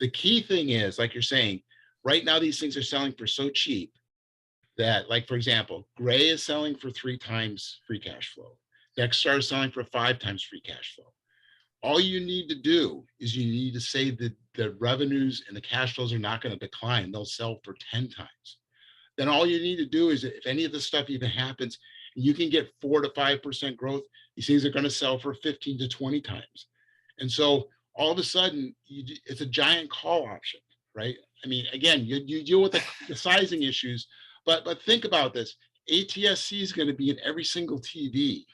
the key thing is, like you're saying, right now these things are selling for so cheap that, like, for example, Gray is selling for 3 times free cash flow. Nexstar is selling for 5 times free cash flow. All you need to do is you need to say that the revenues and the cash flows are not going to decline. They'll sell for 10 times. Then all you need to do is, if any of this stuff even happens, you can get 4 to 5% growth. These things are going to sell for 15 to 20 times. And so all of a sudden, it's a giant call option, right? I mean, again, you deal with the sizing issues, but think about this. ATSC is going to be in every single TV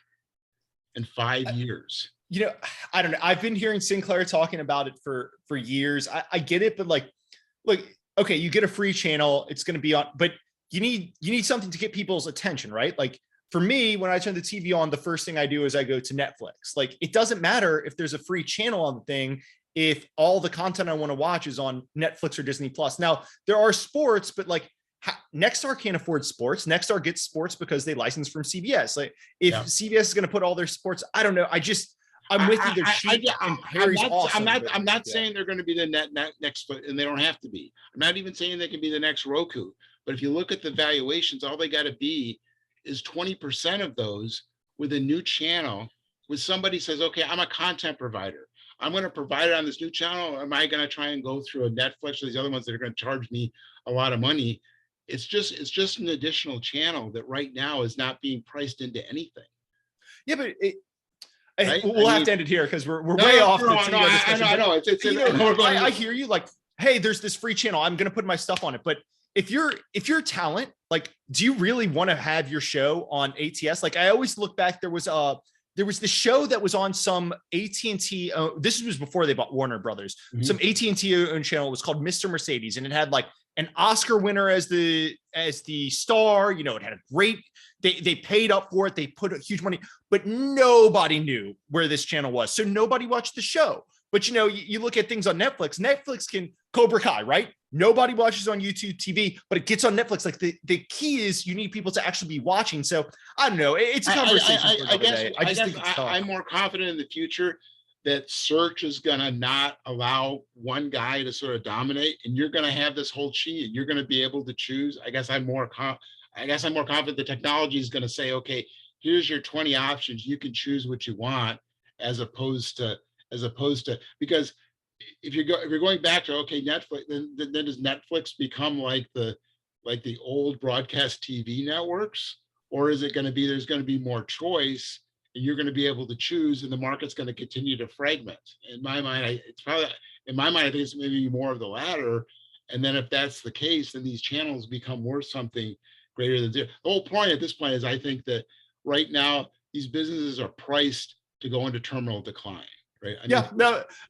in 5 years. You know, I don't know. I've been hearing Sinclair talking about it for years. I get it, but like, look, okay, you get a free channel, it's going to be on, but you need something to get people's attention, right? Like for me, when I turn the TV on, the first thing I do is I go to Netflix. Like it doesn't matter if there's a free channel on the thing, if all the content I want to watch is on Netflix or Disney Plus. Now there are sports, but like Nexstar can't afford sports. Nexstar gets sports because they license from CBS. Like if CBS is going to put all their sports, I don't know. I'm with you. They're cheap and Perry's awesome. I'm not saying they're going to be the next, and they don't have to be. I'm not even saying they can be the next Roku. But if you look at the valuations, all they got to be is 20% of those with a new channel. With somebody says, okay, I'm a content provider. I'm going to provide it on this new channel. Or am I going to try and go through a Netflix or these other ones that are going to charge me a lot of money? It's just an additional channel that right now is not being priced into anything. Yeah, but right? We'll have to end it here because we're way off the discussion. I know. I hear you. Like, hey, there's this free channel. I'm going to put my stuff on it. But if you're a talent, like, do you really want to have your show on ATS? Like, I always look back. There was the show that was on some AT&T. This was before they bought Warner Brothers. Mm-hmm. Some AT&T owned channel. It was called Mr. Mercedes, and it had like an Oscar winner as the star. You know, it had a great. They paid up for it. They put a huge money, but nobody knew where this channel was, so nobody watched the show. But you know, you look at things on Netflix. Netflix can Cobra Kai, right? Nobody watches on YouTube TV, but it gets on Netflix. Like the key is you need people to actually be watching. So I don't know. It's a conversation for another day. I just think it's tough. I'm more confident in the future that search is going to not allow one guy to sort of dominate, and you're going to have this whole sheet, and you're going to be able to choose. I guess I'm more confident the technology is going to say, okay, here's your 20 options. You can choose what you want, as opposed to because if you're going back to, okay, Netflix, then does Netflix become like the old broadcast TV networks, or is it going to be there's going to be more choice and you're going to be able to choose, and the market's going to continue to fragment? In my mind, I think it's maybe more of the latter. And then if that's the case, then these channels become worth something greater than zero. The whole point at this point is I think that right now these businesses are priced to go into terminal decline. Right?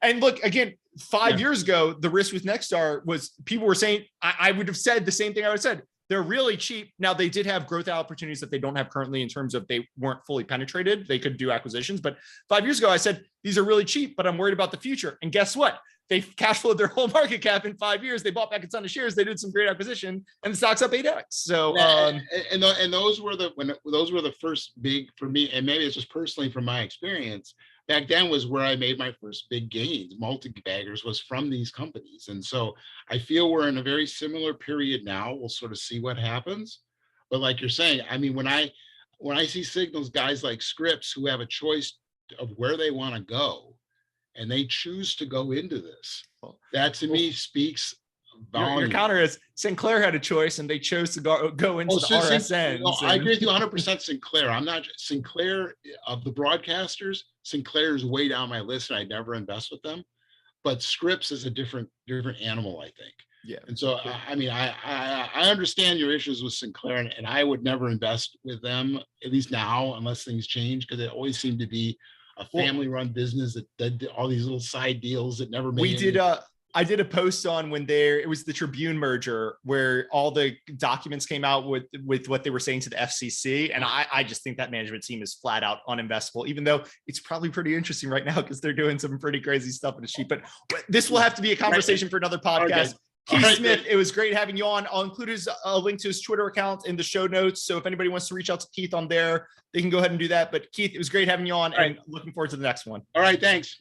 And look, again, 5 years ago, the risk with Nexstar was people were saying, I would have said the same thing I would have said. They're really cheap. Now, they did have growth opportunities that they don't have currently in terms of they weren't fully penetrated. They could do acquisitions. But 5 years ago, I said, these are really cheap, but I'm worried about the future. And guess what? They cash flowed their whole market cap in 5 years. They bought back a ton of shares. They did some great acquisition, and the stock's up 8x. So, and those were the first big, for me, and maybe it's just personally from my experience, back then was where I made my first big gains. Multi-baggers was from these companies. And so I feel we're in a very similar period now. We'll sort of see what happens. But like you're saying, I mean, when I see signals, guys like Scripps who have a choice of where they want to go, and they choose to go into this, that to me speaks volume. Your counter is Sinclair had a choice and they chose to go into the RSNs. I agree with you 100% Sinclair. I'm not Sinclair of the broadcasters. Sinclair is way down my list and I never invest with them. But Scripps is a different animal, I think. Yeah. And so, I mean, I understand your issues with Sinclair, and I would never invest with them, at least now, unless things change, because it always seemed to be a family-run business that did all these little side deals that never made. I did a post on when it was the Tribune merger where all the documents came out with what they were saying to the FCC. And I just think that management team is flat out uninvestable, even though it's probably pretty interesting right now because they're doing some pretty crazy stuff in the sheet. But this will have to be a conversation for another podcast. Okay. Keith Smith, it was great having you on. I'll include a link to his Twitter account in the show notes. So if anybody wants to reach out to Keith on there, they can go ahead and do that. But Keith, it was great having you on and looking forward to the next one. All right, thanks.